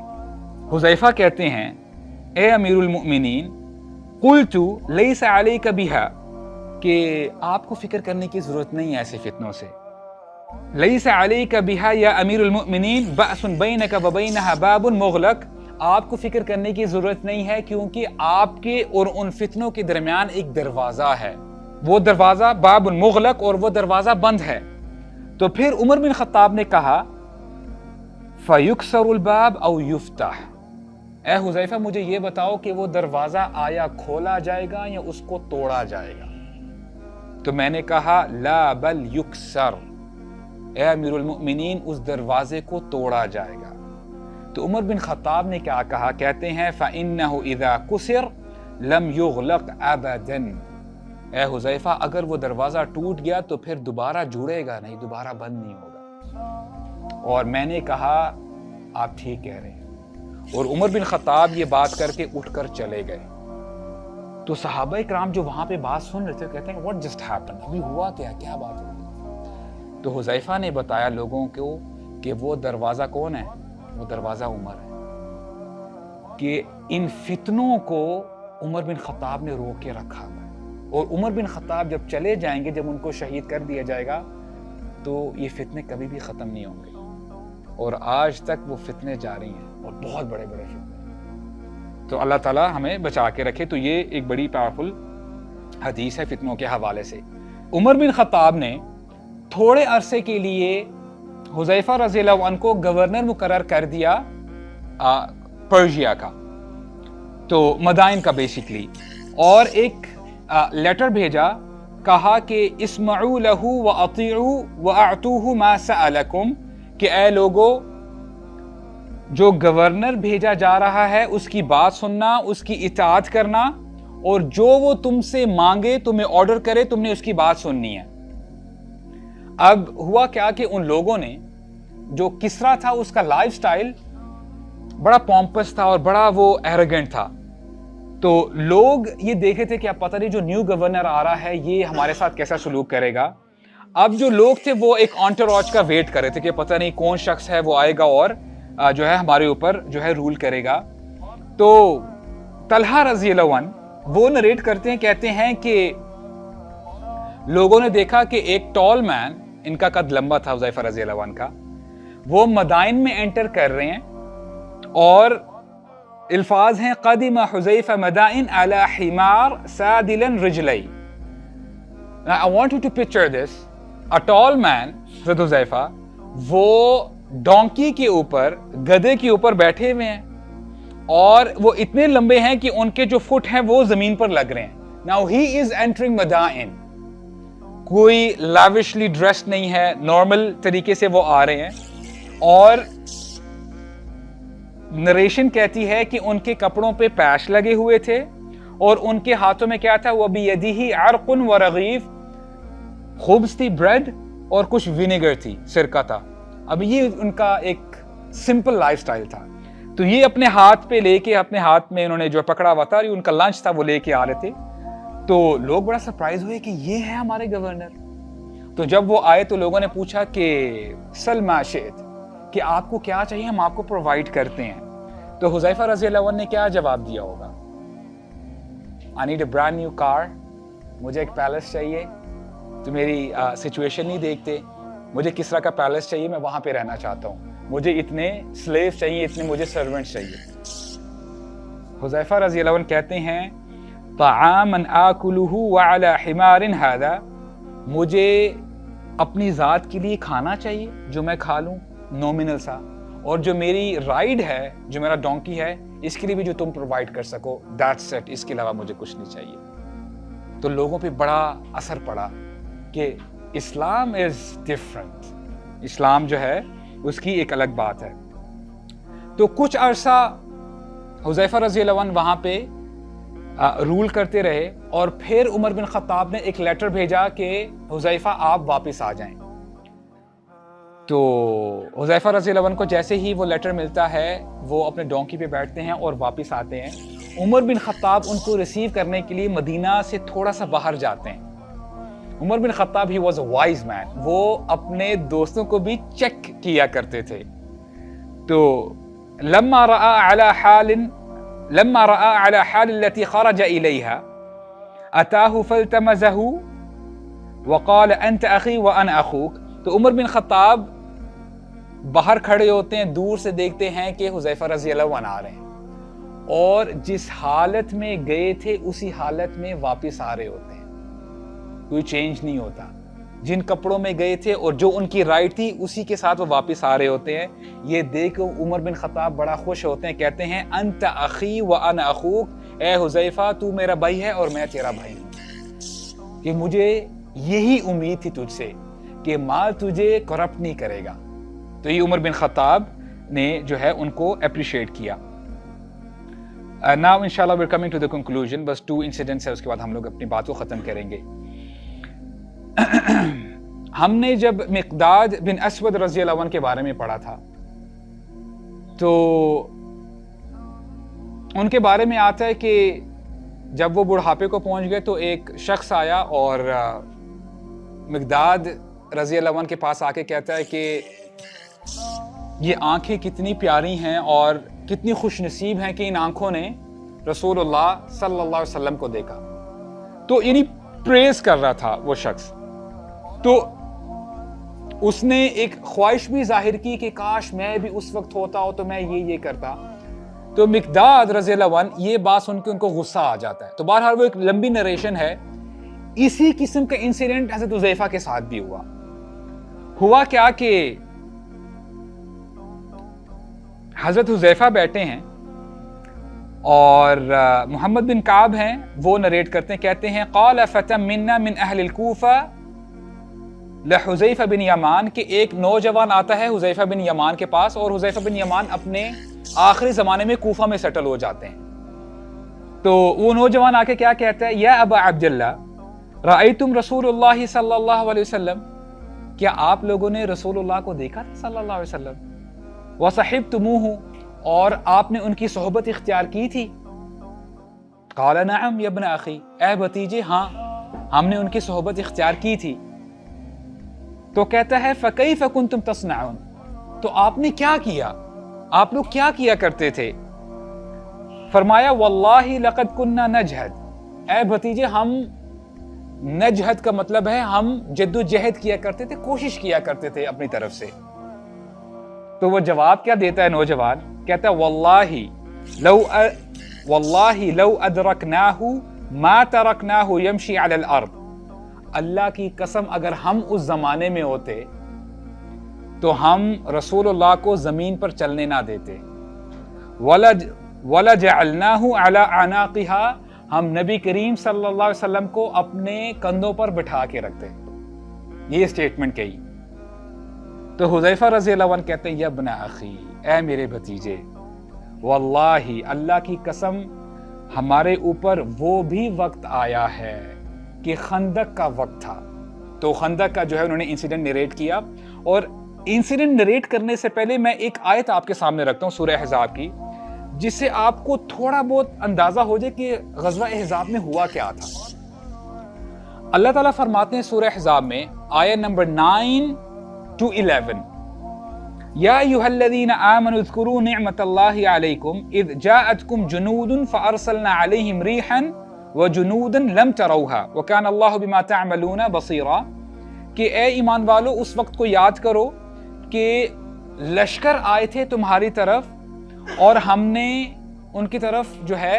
S1: हुज़ैफा कहते हैं ए अमीरुल मोमिनीन कुल्तु लैसा अलैका बिहा, कि आपको फिक्र करने की जरूरत नहीं है ऐसे फितनों से। लैसा अलैका बिहा या अमीरुल मोमिनीन बअसुन बैनका व बैनहा बाबुन मुग़लक़, आपको फिक्र करने की जरूरत नहीं है क्योंकि आपके और उन फितनों के दरमियान एक दरवाजा है, वो दरवाजा बाबुन मुग़लक़, और वो दरवाजा बंद है। तो फिर उमर बिन खत्ताब ने कहा फ़युक्सरुल बाब औ युफ्ताह, ए हुज़ैफा मुझे ये बताओ कि वो दरवाजा आया खोला जाएगा या उसको तोड़ा जाएगा? तो मैंने कहा ला बल युक्सर, ए अमीरुल मोमिनीन उस दरवाजे को तोड़ा जाएगा। तो उमर बिन खत्ताब ने क्या कहा? कहते हैं फ़इन्नहु इज़ा कुसिर लम युग़लक़ अबदन, ए हुज़ैफा अगर वो दरवाजा टूट गया तो फिर दोबारा जुड़ेगा नहीं, दोबारा बंद नहीं होगा। और मैंने कहा आप ठीक कह रहे हैं। और उमर बिन खत्ताब ये बात करके उठकर चले गए। तो सहाबा इकराम जो वहां पे बात सुन रहे थे कहते हैं व्हाट जस्ट हैपेंड, अभी हुआ क्या, क्या बात हुई? तो हुज़ैफा ने बताया लोगों को कि वो दरवाजा कौन है, वो दरवाजा उमर है, कि इन फितनों को उमर बिन खत्ताब ने रोक के रखा है। और उमर बिन खत्ताब जब चले जाएंगे, जब उनको शहीद कर दिया जाएगा, तो ये फितने कभी भी खत्म नहीं होंगे। اور آج تک وہ فتنے جاری ہیں اور بہت بڑے بڑے فتنے. تو اللہ تعالیٰ ہمیں بچا کے رکھے. تو یہ ایک بڑی پاورفل حدیث ہے فتنوں کے حوالے سے. عمر بن خطاب نے تھوڑے عرصے کے لیے حذیفہ رضی اللہ عنہ کو گورنر مقرر کر دیا پرشیا کا, تو مدائن کا بیسیکلی, اور ایک لیٹر بھیجا, کہا کہ اسمعوا لہ واطیعوا واعطوہ ما سألکم, کہ اے لوگو جو گورنر بھیجا جا رہا ہے اس کی بات سننا, اس کی اطاعت کرنا, اور جو وہ تم سے مانگے, تمہیں آرڈر کرے, تم نے اس کی بات سننی ہے. اب ہوا کیا کہ ان لوگوں نے, جو کسرا تھا اس کا لائف سٹائل بڑا پومپس تھا اور بڑا وہ ایروگنٹ تھا, تو لوگ یہ دیکھے تھے کہ اب پتہ نہیں جو نیو گورنر آ رہا ہے یہ ہمارے ساتھ کیسا سلوک کرے گا. اب جو لوگ تھے وہ ایک انٹوراج کا ویٹ کر رہے تھے کہ پتہ نہیں کون شخص ہے وہ آئے گا اور جو ہے ہمارے اوپر جو ہے رول کرے گا. تو طلحہ رضی اللہ عنہ وہ نریٹ کرتے ہیں, کہتے ہیں کہ لوگوں نے دیکھا کہ ایک ٹال مین, ان کا قد لمبا تھا حذیفہ رضی اللہ عنہ کا, وہ مدائن میں انٹر کر رہے ہیں, اور الفاظ ہیں قدم حذیفہ مدائن علی حمار سادلا رجلی. Now I want you to picture this. A tall man, حضرت حذیفہ, وہ ڈونکی کے اوپر, گدھے کے اوپر بیٹھے ہوئے ہیں, اور وہ اتنے لمبے ہیں کہ ان کے جو فٹ ہیں وہ زمین پر لگ رہے ہیں. Now he is entering مدائن. کوئی لاوشلی ڈریسڈ نہیں ہے, نارمل طریقے سے وہ آ رہے ہیں, اور نریشن کہتی ہے کہ ان کے کپڑوں پہ پیش لگے ہوئے تھے, اور ان کے ہاتھوں میں کیا تھا, وہ بیدہ عرق و رغیف, خبز تھی, بریڈ, اور کچھ وینیگر تھی, سرکہ تھا. اب یہ ان کا ایک سمپل لائف سٹائل تھا. تو یہ اپنے ہاتھ پہ لے کے, اپنے ہاتھ میں انہوں نے جو پکڑا ہوا تھا, یہ ان کا لنچ تھا, وہ لے کے آ رہے تھے. تو لوگ بڑا سرپرائز ہوئے کہ یہ ہے ہمارے گورنر. تو جب وہ آئے تو لوگوں نے پوچھا کہ سل ما شئت, کہ آپ کو کیا چاہیے, ہم آپ کو پرووائڈ کرتے ہیں. تو حذیفہ رضی اللہ عنہ نے کیا جواب دیا ہوگا, I need a brand new car, مجھے ایک پیلس چاہیے, تو میری سچویشن نہیں دیکھتے, مجھے کسرا کا پیلس چاہیے, میں وہاں پہ رہنا چاہتا ہوں, مجھے اتنے سلیو چاہیے, اتنے مجھے سرونٹ چاہیے. حذیفہ رضی اللہ عنہ کہتے ہیں طعاما آکلہ وعلی حمار ھذا, مجھے اپنی ذات کے لیے کھانا چاہیے جو میں کھا لوں نومینل سا, اور جو میری رائڈ ہے, جو میرا ڈونکی ہے, اس کے لیے بھی جو تم پرووائڈ کر سکو, دیٹس اٹ, اس کے علاوہ مجھے کچھ نہیں چاہیے. تو لوگوں پہ بڑا اثر پڑا کہ اسلام از ڈفرنٹ, اسلام جو ہے اس کی ایک الگ بات ہے. تو کچھ عرصہ حذیفہ رضی اللہ عنہ وہاں پہ رول کرتے رہے, اور پھر عمر بن خطاب نے ایک لیٹر بھیجا کہ حذیفہ آپ واپس آ جائیں. تو حذیفہ رضی اللہ عنہ کو جیسے ہی وہ لیٹر ملتا ہے, وہ اپنے ڈونکی پہ بیٹھتے ہیں اور واپس آتے ہیں. عمر بن خطاب ان کو ریسیو کرنے کے لیے مدینہ سے تھوڑا سا باہر جاتے ہیں. عمر بن خطاب he was a wise man, وہ اپنے دوستوں کو بھی چیک کیا کرتے تھے. تو لما رأى على حال التي خرج إليها أتاه فالتمسه وقال أنت أخي وأنا أخوك. تو عمر بن خطاب باہر کھڑے ہوتے ہیں, دور سے دیکھتے ہیں کہ حذیفہ رضی اللہ عنہ آ رہے ہیں, اور جس حالت میں گئے تھے اسی حالت میں واپس آ رہے ہوتے ہیں, کوئی چینج نہیں ہوتا. جن کپڑوں میں گئے تھے اور جو ان کی رائٹ تھی اسی کے ساتھ وہ واپس آ رہے ہوتے ہیں. یہ دیکھ عمر بن خطاب بڑا خوش ہوتے ہیں, کہتے ہیں انت اخی وانا اخوک, اے حذیفہ تو میرا بھائی ہے اور میں تیرا بھائی ہوں, کہ مجھے یہی امید تھی تجھ سے کہ مال تجھے کرپٹ نہیں کرے گا. تو یہ عمر بن خطاب نے جو ہے ان کو اپریشیٹ کیا. Now inshallah we're coming to the conclusion, بس 2 incidents ہے, اس کے بعد ہم لوگ اپنی بات کو ختم کریں گے. ہم نے جب مقداد بن اسود رضی اللہ عنہ کے بارے میں پڑھا تھا, تو ان کے بارے میں آتا ہے کہ جب وہ بڑھاپے کو پہنچ گئے تو ایک شخص آیا اور مقداد رضی اللہ عنہ کے پاس آ کے کہتا ہے کہ یہ آنکھیں کتنی پیاری ہیں اور کتنی خوش نصیب ہیں کہ ان آنکھوں نے رسول اللہ صلی اللہ علیہ وسلم کو دیکھا. تو یعنی پریز کر رہا تھا وہ شخص. تو اس نے ایک خواہش بھی ظاہر کی کہ کاش میں بھی اس وقت ہوتا ہو تو میں یہ کرتا. تو مقداد رضی اللہ عنہ یہ بات سن کے ان کو غصہ آ جاتا ہے. تو بہرحال وہ ایک لمبی نریشن ہے. اسی قسم کا انسیڈنٹ حضرت حذیفہ کے ساتھ بھی ہوا کیا کہ حضرت حذیفہ بیٹھے ہیں اور محمد بن کعب ہیں, وہ نریٹ کرتے ہیں, کہتے ہیں قال فتى منا من اہل الکوفہ لحذیفہ بن یمان, کہ ایک نوجوان آتا ہے حذیفہ بن یمان کے پاس, اور حذیفہ بن یمان اپنے آخری زمانے میں کوفہ میں سیٹل ہو جاتے ہیں. تو وہ نوجوان آ کے کیا کہتا ہے, یا ابا عبداللہ رأیتم رسول اللہ صلی اللہ علیہ وسلم, کیا آپ لوگوں نے رسول اللہ کو دیکھا تھا صلی اللہ علیہ وسلم, وصحبتموہ, اور آپ نے ان کی صحبت اختیار کی تھی. قال نعم یا ابن اخی, اے بھتیجے ہاں ہم نے ان کی صحبت اختیار کی تھی. تو کہتا ہے فکیف کنتم تصنعون, تو آپ نے کیا کیا, آپ لوگ کیا کیا کرتے تھے؟ فرمایا واللہ لقد کننا نجہد, اے بھتیجے ہم, نجہد کا مطلب ہے ہم جد و جہد کیا کرتے تھے, کوشش کیا کرتے تھے اپنی طرف سے. تو وہ جواب کیا دیتا ہے نوجوان, کہتا ہے واللہ لو ادرکناہ ما ترکناہ یمشی علی الارض, اللہ کی قسم اگر ہم اس زمانے میں ہوتے تو ہم رسول اللہ کو زمین پر چلنے نہ دیتے. وَلَجَعَلْنَاهُ عَلَىٰ أَعْنَاقِهَا, ہم نبی کریم صلی اللہ علیہ وسلم کو اپنے کندھوں پر بٹھا کے رکھتے. یہ سٹیٹمنٹ کہی. تو حذیفہ رضی اللہ عنہ کہتے ہیں یا ابن اخی, اے میرے بھتیجے, واللہ اللہ کی قسم ہمارے اوپر وہ بھی وقت آیا ہے کہ خندق کا وقت تھا. تو خندق کا جو ہے انہوں نے انسیڈنٹ نریٹ کیا, اور انسیڈنٹ نریٹ کرنے سے پہلے میں ایک آیت آپ کے سامنے رکھتا ہوں سورہ احزاب کی, جس سے آپ کو تھوڑا بہت اندازہ ہو جائے کہ غزوہ احزاب میں ہوا کیا تھا. اللہ تعالیٰ فرماتے ہیں سورہ احزاب میں آیت نمبر 9 to 11, یا ایھا الذین آمنوا اذکروا نعمت اللہ علیکم اذ جاءتکم جنود فارسلنا علیہم ریحا وجنودا لم تروها وکان اللہ بما تعملون بصیرا, کہ اے ایمان والو اس وقت کو یاد کرو کہ لشکر آئے تھے تمہاری طرف, اور ہم نے ان کی طرف جو ہے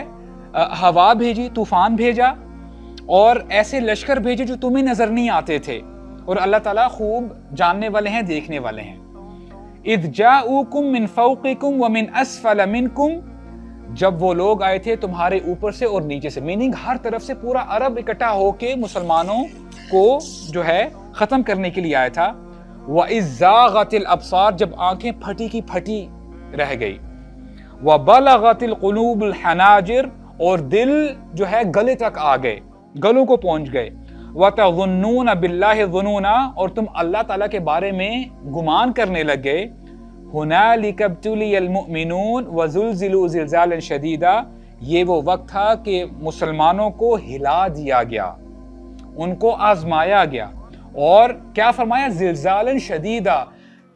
S1: ہوا بھیجی, طوفان بھیجا, اور ایسے لشکر بھیجے جو تمہیں نظر نہیں آتے تھے, اور اللہ تعالیٰ خوب جاننے والے ہیں, دیکھنے والے ہیں. اذ جاؤکم من فوقکم ومن اسفل منکم, جب وہ لوگ آئے تھے تمہارے اوپر سے اور نیچے سے, میننگ ہر طرف سے پورا عرب اکٹھا ہو کے مسلمانوں کو جو ہے ختم کرنے کے لیے آیا تھا. وَإِذْ زَاغَتِ الْأَبْصَارِ, جب آنکھیں پھٹی کی پھٹی رہ گئی. وَبَلَغَتِ الْقُلُوبُ الْحَنَاجِرِ, اور دل جو ہے گلے تک آ گئے, گلوں کو پہنچ گئے. وَتَظُنُّونَ بِاللَّهِ الظُّنُونَ, اور تم اللہ تعالیٰ کے بارے میں گمان کرنے لگ گئے. هُنَالِكَ ابْتُلِيَ الْمُؤْمِنُونَ وَزُلْزِلُوا زِلْزَالًا شَدِيدًا, یہ وہ وقت تھا کہ مسلمانوں کو ہلا دیا گیا, ان کو آزمایا گیا, اور کیا فرمایا, زلزالاً شدیدا,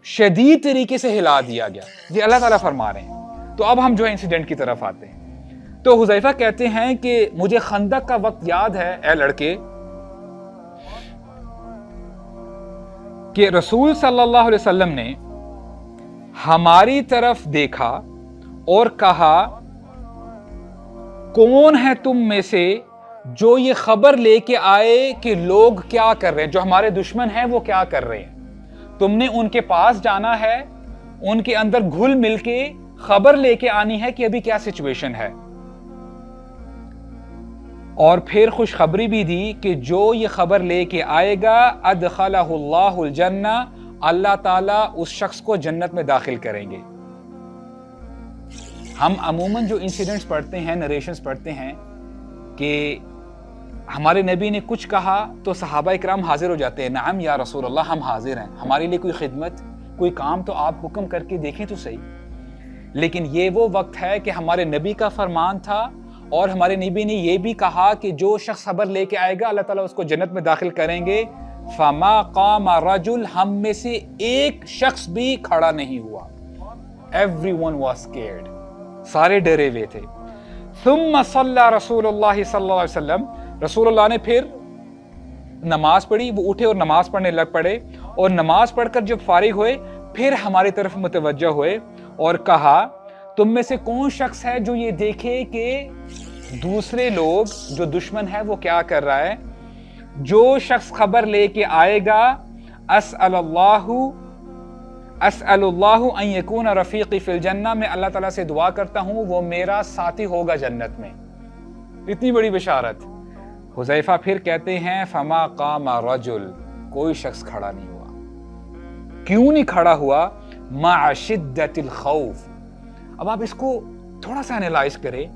S1: شدید طریقے سے ہلا دیا گیا. یہ اللہ تعالیٰ فرما رہے ہیں. تو اب ہم جو ہے انسیڈنٹ کی طرف آتے ہیں. تو حذیفہ کہتے ہیں کہ مجھے خندق کا وقت یاد ہے اے لڑکے, کہ رسول صلی اللہ علیہ وسلم نے ہماری طرف دیکھا اور کہا کون ہے تم میں سے جو یہ خبر لے کے آئے کہ لوگ کیا کر رہے ہیں, جو ہمارے دشمن ہیں وہ کیا کر رہے ہیں. تم نے ان کے پاس جانا ہے, ان کے اندر گھل مل کے خبر لے کے آنی ہے کہ ابھی کیا سچویشن ہے. اور پھر خوشخبری بھی دی کہ جو یہ خبر لے کے آئے گا ادخلہ اللہ الجنہ, اللہ تعالیٰ اس شخص کو جنت میں داخل کریں گے. ہم عموماً جو انسیڈنٹس پڑھتے ہیں, نریشنز پڑھتے ہیں کہ ہمارے نبی نے کچھ کہا تو صحابہ اکرام حاضر ہو جاتے ہیں, نعم یا رسول اللہ ہم حاضر ہیں, ہمارے لیے کوئی خدمت, کوئی کام تو آپ حکم کر کے دیکھیں تو صحیح. لیکن یہ وہ وقت ہے کہ ہمارے نبی کا فرمان تھا, اور ہمارے نبی نے یہ بھی کہا کہ جو شخص خبر لے کے آئے گا اللہ تعالیٰ اس کو جنت میں داخل کریں گے. فما قام رجل, ہم میں سے ایک شخص بھی کھڑا نہیں ہوا. Everyone was scared, سارے ڈرے ہوئے تھے. ثم صلی رسول اللہ صلی اللہ علیہ وسلم, رسول اللہ نے پھر نماز پڑھی, وہ اٹھے اور نماز پڑھنے لگ پڑے, اور नमाज पढ़कर जब फारिग हुए फिर हमारी तरफ मुतवज्जह हुए और कहा, तुम में से कौन शख्स है जो ये देखे कि दूसरे लोग जो दुश्मन है वो क्या कर रहा है। जो शख्स खबर लेके आएगा, अस्अलुल्लाहु अन यकून रफीकी फिल जन्ना, मैं अल्लाह ताला से दुआ करता हूँ वो मेरा साथी होगा जन्नत में। इतनी बड़ी बशारत। हुज़ैफा फिर कहते हैं, फमा कामा रजुल, कोई शख्स खड़ा नहीं हुआ। क्यों नहीं खड़ा हुआ? मा शिद्दतिल खौफ। अब आप इसको थोड़ा सा एनालाइज करें।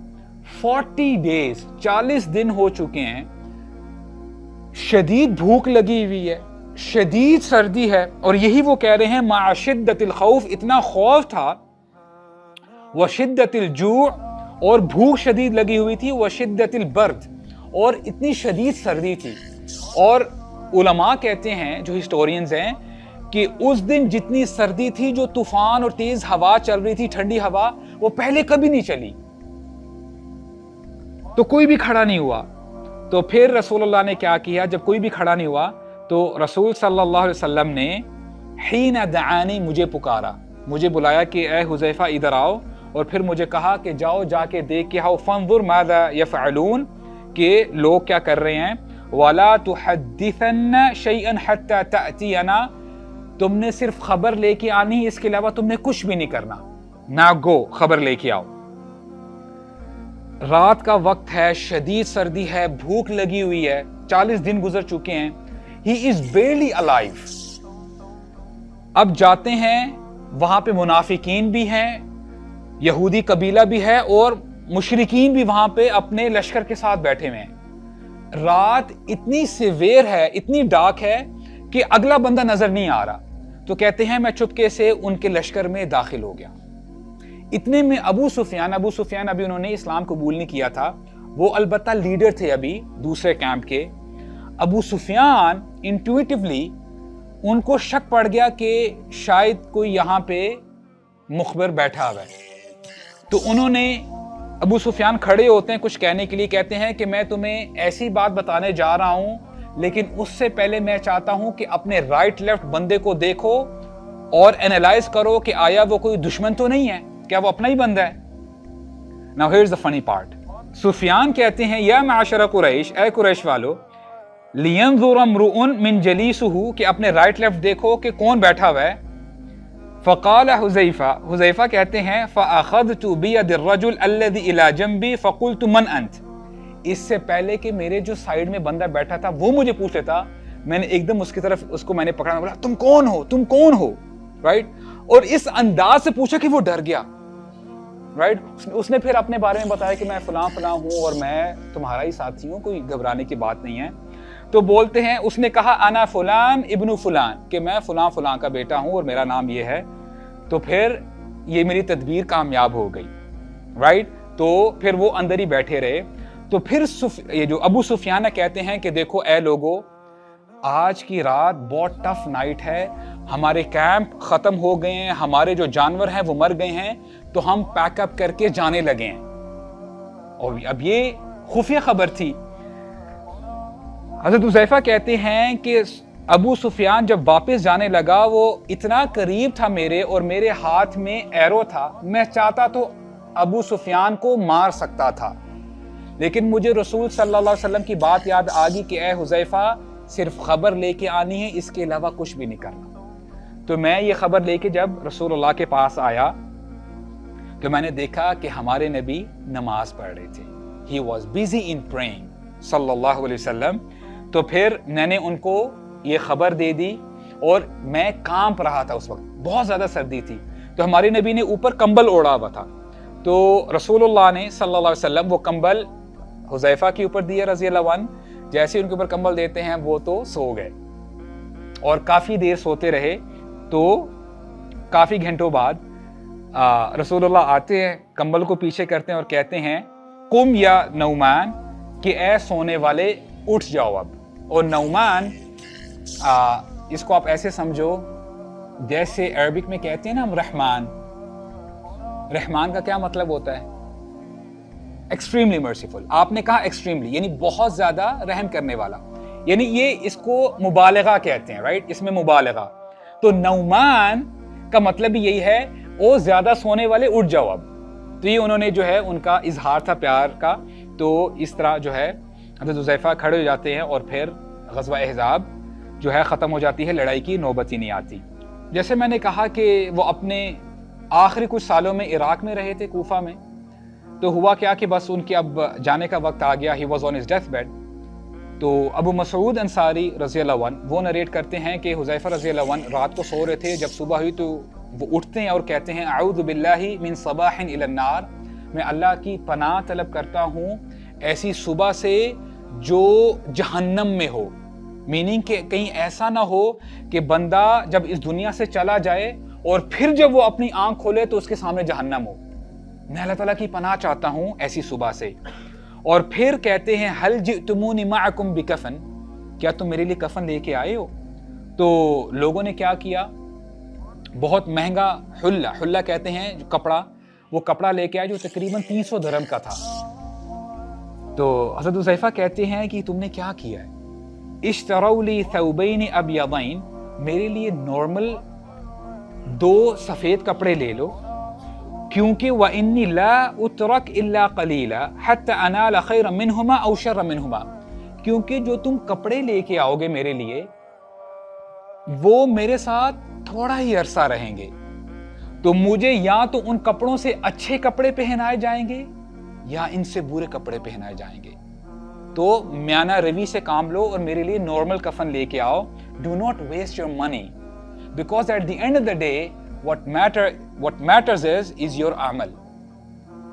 S1: 40 डेज, 40 दिन हो चुके हैं, शदीद भूख लगी हुई है, शदीद सर्दी है, और यही वो कह रहे हैं मा शिद्दतिल खौफ, इतना खौफ था, व शिद्दतिल जू, और भूख शदीद लगी हुई थी, व शिद्दतिल बर्द, और इतनी शदीद सर्दी थी। और उलमा कहते हैं, जो हिस्टोरियंस हैं, कि उस दिन जितनी सर्दी थी, जो तूफान और तेज हवा चल रही थी, ठंडी हवा, वो पहले कभी नहीं चली। तो कोई भी खड़ा नहीं हुआ। तो फिर रसूलुल्लाह ने क्या किया? जब कोई भी खड़ा नहीं हुआ तो रसूल सल्लल्लाहु अलैहि वसल्लम ने हीना दआनी, मुझे पुकारा, मुझे बुलाया कि ए हुज़ैफा इधर आओ, और फिर मुझे कहा कि जाओ जाके देख के आओ, फंजुर माज़ा यफ़अलून, कि लोग क्या कर रहे हैं, वला तुहद्दिसन शैअन हत्ता तअतियना, तुमने सिर्फ खबर लेके आनी, इसके अलावा तुमने कुछ भी नहीं करना, ना गो, खबर लेके आओ। रात का वक्त है, शदीद सर्दी है, भूख लगी हुई है, 40 दिन गुजर चुके हैं, ही इज बेयरली अलाइव। अब जाते हैं, वहां पे मुनाफिकीन भी हैं, यहूदी कबीला भी है, और मुशरिकीन भी वहां पे अपने लश्कर के साथ बैठे हुए हैं। रात इतनी सिवियर है, इतनी डार्क है कि अगला बंदा नजर नहीं आ रहा। तो कहते हैं मैं चुपके से उनके लश्कर में दाखिल हो गया। इतने में अबू सुफियान अभी उन्होंने इस्लाम कबूल नहीं किया था, वो अलबत्ता लीडर थे अभी दूसरे कैंप के। अबू सुफियान इंट्यूटिवली उनको शक पड़ गया कि शायद कोई यहाँ पे मुखबिर बैठा हुआ है। तो उन्होंने, अबू सुफियान खड़े होते हैं कुछ कहने के लिए, कहते हैं कि मैं तुम्हें ऐसी बात बताने जा रहा हूँ, लेकिन उससे पहले मैं चाहता हूं कि अपने राइट लेफ्ट बंदे को देखो और एनालाइज करो कि आया वो कोई दुश्मन तो नहीं है, क्या वो अपना ही बंदा है। Now here's the funny part. Sufyan कहते हैं, या माशरा कुरैश, ए कुरैश वालो, लियंजुर इम्रुउन मिन जलीसुहु, कि अपने राइट लेफ्ट देखो कि कौन बैठा हुआ है। फ़क़ाल हुज़ैफा कहते हैं, फ़अख़ज़तु बियदिर रजुल अल्लज़ी इला जंबी फ़क़ुल्तु मन अंत। इससे पहले कि मेरे जो साइड में बंदा बैठा था वो मुझे पूछ लेता, मैंने एकदम उसकी तरफ उसको मैंने पकड़ा, बोला तुम कौन हो, तुम कौन हो, राइट। और इस अंदाज से पूछा कि वो डर गया, राइट। उसने फिर अपने बारे में बताया कि मैं फलां फलां हूं और मैं तुम्हारा ही साथी हूं, कोई घबराने की बात नहीं है। तो बोलते हैं, उसने कहा अना फुलान इब्नु फुलान, कि मैं फलां फलां का बेटा हूं और मेरा नाम ये है। तो फिर ये मेरी तदबीर कामयाब हो गई, राइट। तो फिर वो अंदर ही बैठे रहे। तो फिर ये जो अबू सुफियान कहते हैं कि देखो ए लोगो, आज की रात बहुत टफ नाइट है, हमारे कैंप खत्म हो गए हैं, हमारे जो जानवर हैं वो मर गए हैं, तो हम पैकअप करके जाने लगे हैं। और अब ये खुफिया खबर थी। हज़रत हुज़ैफा कहते हैं कि अबू सुफियान जब वापस जाने लगा, वो इतना करीब था मेरे, और मेरे हाथ में एरो था, मैं चाहता तो अबू सुफियान को मार सकता था, लेकिन मुझे रसूल सल्लल्लाहु अलैहि वसल्लम की बात याद आ गई कि ए हुज़ैफा, सिर्फ खबर लेके आनी है, इसके अलावा कुछ भी नहीं करना। तो मैं ये खबर लेके जब रसूलुल्लाह के पास आया तो मैंने देखा कि हमारे नबी नमाज पढ़ रहे थे। He was busy in praying सल्लल्लाहु अलैहि वसल्लम। तो फिर मैंने उनको ये खबर दे दी, और मैं कांप रहा था उस वक्त, बहुत ज़्यादा सर्दी थी। तो हमारे नबी ने ऊपर कंबल ओढ़ा हुआ था, तो रसूलुल्लाह ने सल्लल्लाहु अलैहि वसल्लम वो कंबल हुज़ैफा के ऊपर दिया रज़ियल्लाहु अन्हु। जैसे उनके ऊपर कंबल देते हैं वो तो सो गए, और काफ़ी देर सोते रहे। तो काफ़ी घंटों बाद रसूलुल्लाह आते हैं, कंबल को पीछे करते हैं और कहते हैं, कुम या नौमान, कि ऐ सोने वाले उठ जाओ अब। और नौमान, इसको आप ऐसे समझो जैसे अरबिक में कहते हैं ना हम रहमान। रहमान का क्या मतलब होता है? Extremely merciful. आपने कहा एक्सट्रीमली, यानी बहुत ज्यादा रहम करने वाला। یعنی یہ اس کو مبالغہ کہتے ہیں، رائٹ، اس میں مبالغہ. تو نعمان کا مطلب بھی یہی ہے، او زیادہ سونے والے اٹھ جاؤ اب. تو یہ انہوں نے جو ہے ان کا اظہار تھا پیار کا. تو اس طرح جو ہے حضرت حذیفہ کھڑے ہو جاتے ہیں اور پھر غزوہ احزاب جو ہے ختم ہو جاتی ہے، لڑائی کی نوبت ہی نہیں آتی. جیسے میں نے کہا کہ وہ اپنے آخری کچھ سالوں میں عراق میں رہے تھے، کوفہ میں. تو ہوا کیا کہ بس ان کے اب جانے کا وقت آ گیا. He was on his death bed. تو ابو مسعود انصاری رضی اللہ عنہ وہ نریٹ کرتے ہیں کہ حذیفہ رضی اللہ عنہ رات کو سو رہے تھے، جب صبح ہوئی تو وہ اٹھتے ہیں اور کہتے ہیں اعوذ باللہ من صباح الی النار، میں اللہ کی پناہ طلب کرتا ہوں ایسی صبح سے جو جہنم میں ہو. میننگ کہ کہیں ایسا نہ ہو کہ بندہ جب اس دنیا سے چلا جائے اور پھر جب وہ اپنی آنکھ کھولے تو اس کے سامنے جہنم ہو. میں اللہ تعالیٰ کی پناہ چاہتا ہوں ایسی صبح سے. اور پھر کہتے ہیں حل جئتمونی معکم بکفن، کیا تم میرے لیے کفن لے کے آئے ہو؟ تو لوگوں نے کیا کیا، بہت مہنگا حلہ کہتے ہیں جو کپڑا، وہ کپڑا لے کے آئے جو تقریباً 300 درہم کا تھا. تو حضرت حذیفہ کہتے ہیں کہ تم نے کیا کیا ہے؟ اشتروا لی ثوبین ابیضین، میرے لیے نارمل 2 سفید کپڑے لے لو، کیونکہ وَإِنِّي لَا أُتْرَكْ إِلَّا قَلِيلًا حَتَّى أَنَالَ خَيْرًا مِّنْهُمَا أَوْ شَرًّا مِّنْهُمَا، کیونکہ جو تم کپڑے لے کے آؤ گے میرے لیے وہ میرے ساتھ تھوڑا ہی عرصہ رہیں گے، تو مجھے یا تو ان کپڑوں سے اچھے کپڑے پہنائے جائیں گے یا ان سے برے کپڑے پہنائے جائیں گے. تو میانہ روی سے کام لو اور میرے لیے نارمل کفن لے کے آؤ. Do not waste your money because at the end of the day what matters is your عمل.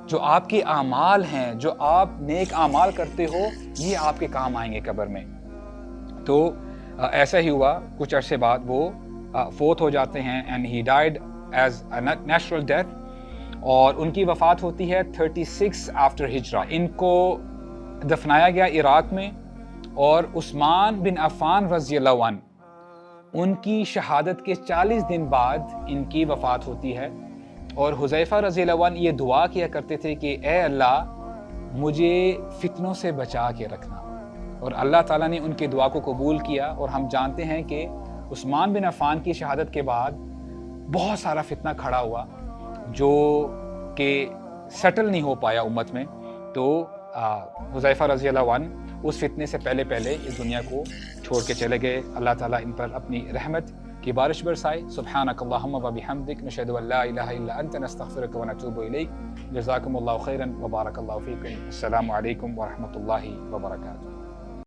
S1: جو آپ کے اعمال ہیں، جو آپ نیک اعمال کرتے ہو، یہ آپ کے کام آئیں گے قبر میں. تو ایسا ہی ہوا، کچھ عرصے بعد وہ فوت ہو جاتے ہیں and he died as a natural death، اور ان کی وفات ہوتی ہے 36 after ہجرہ. ان کو دفنایا گیا عراق میں، اور عثمان بن عفان رضی اللہ عنہ ان کی شہادت کے 40 دن بعد ان کی وفات ہوتی ہے. اور حذیفہ رضی اللہ عنہ یہ دعا کیا کرتے تھے کہ اے اللہ مجھے فتنوں سے بچا کے رکھنا، اور اللہ تعالیٰ نے ان کی دعا کو قبول کیا. اور ہم جانتے ہیں کہ عثمان بن عفان کی شہادت کے بعد بہت سارا فتنہ کھڑا ہوا جو کہ سیٹل نہیں ہو پایا امت میں. تو حذیفہ رضی اللہ عنہ اس فتنے سے پہلے اس دنیا کو چھوڑ کے چلے گئے. اللہ تعالیٰ ان پر اپنی رحمت کی بارش برسائے. سبحانک اللہم و بحمدک، نشہد ان لا الہ الا انت، نستغفرک و نتوب الیک. جزاکم اللہ خیرا و بارک اللہ فیکم. السلام علیکم و رحمۃ اللہ وبرکاتہ.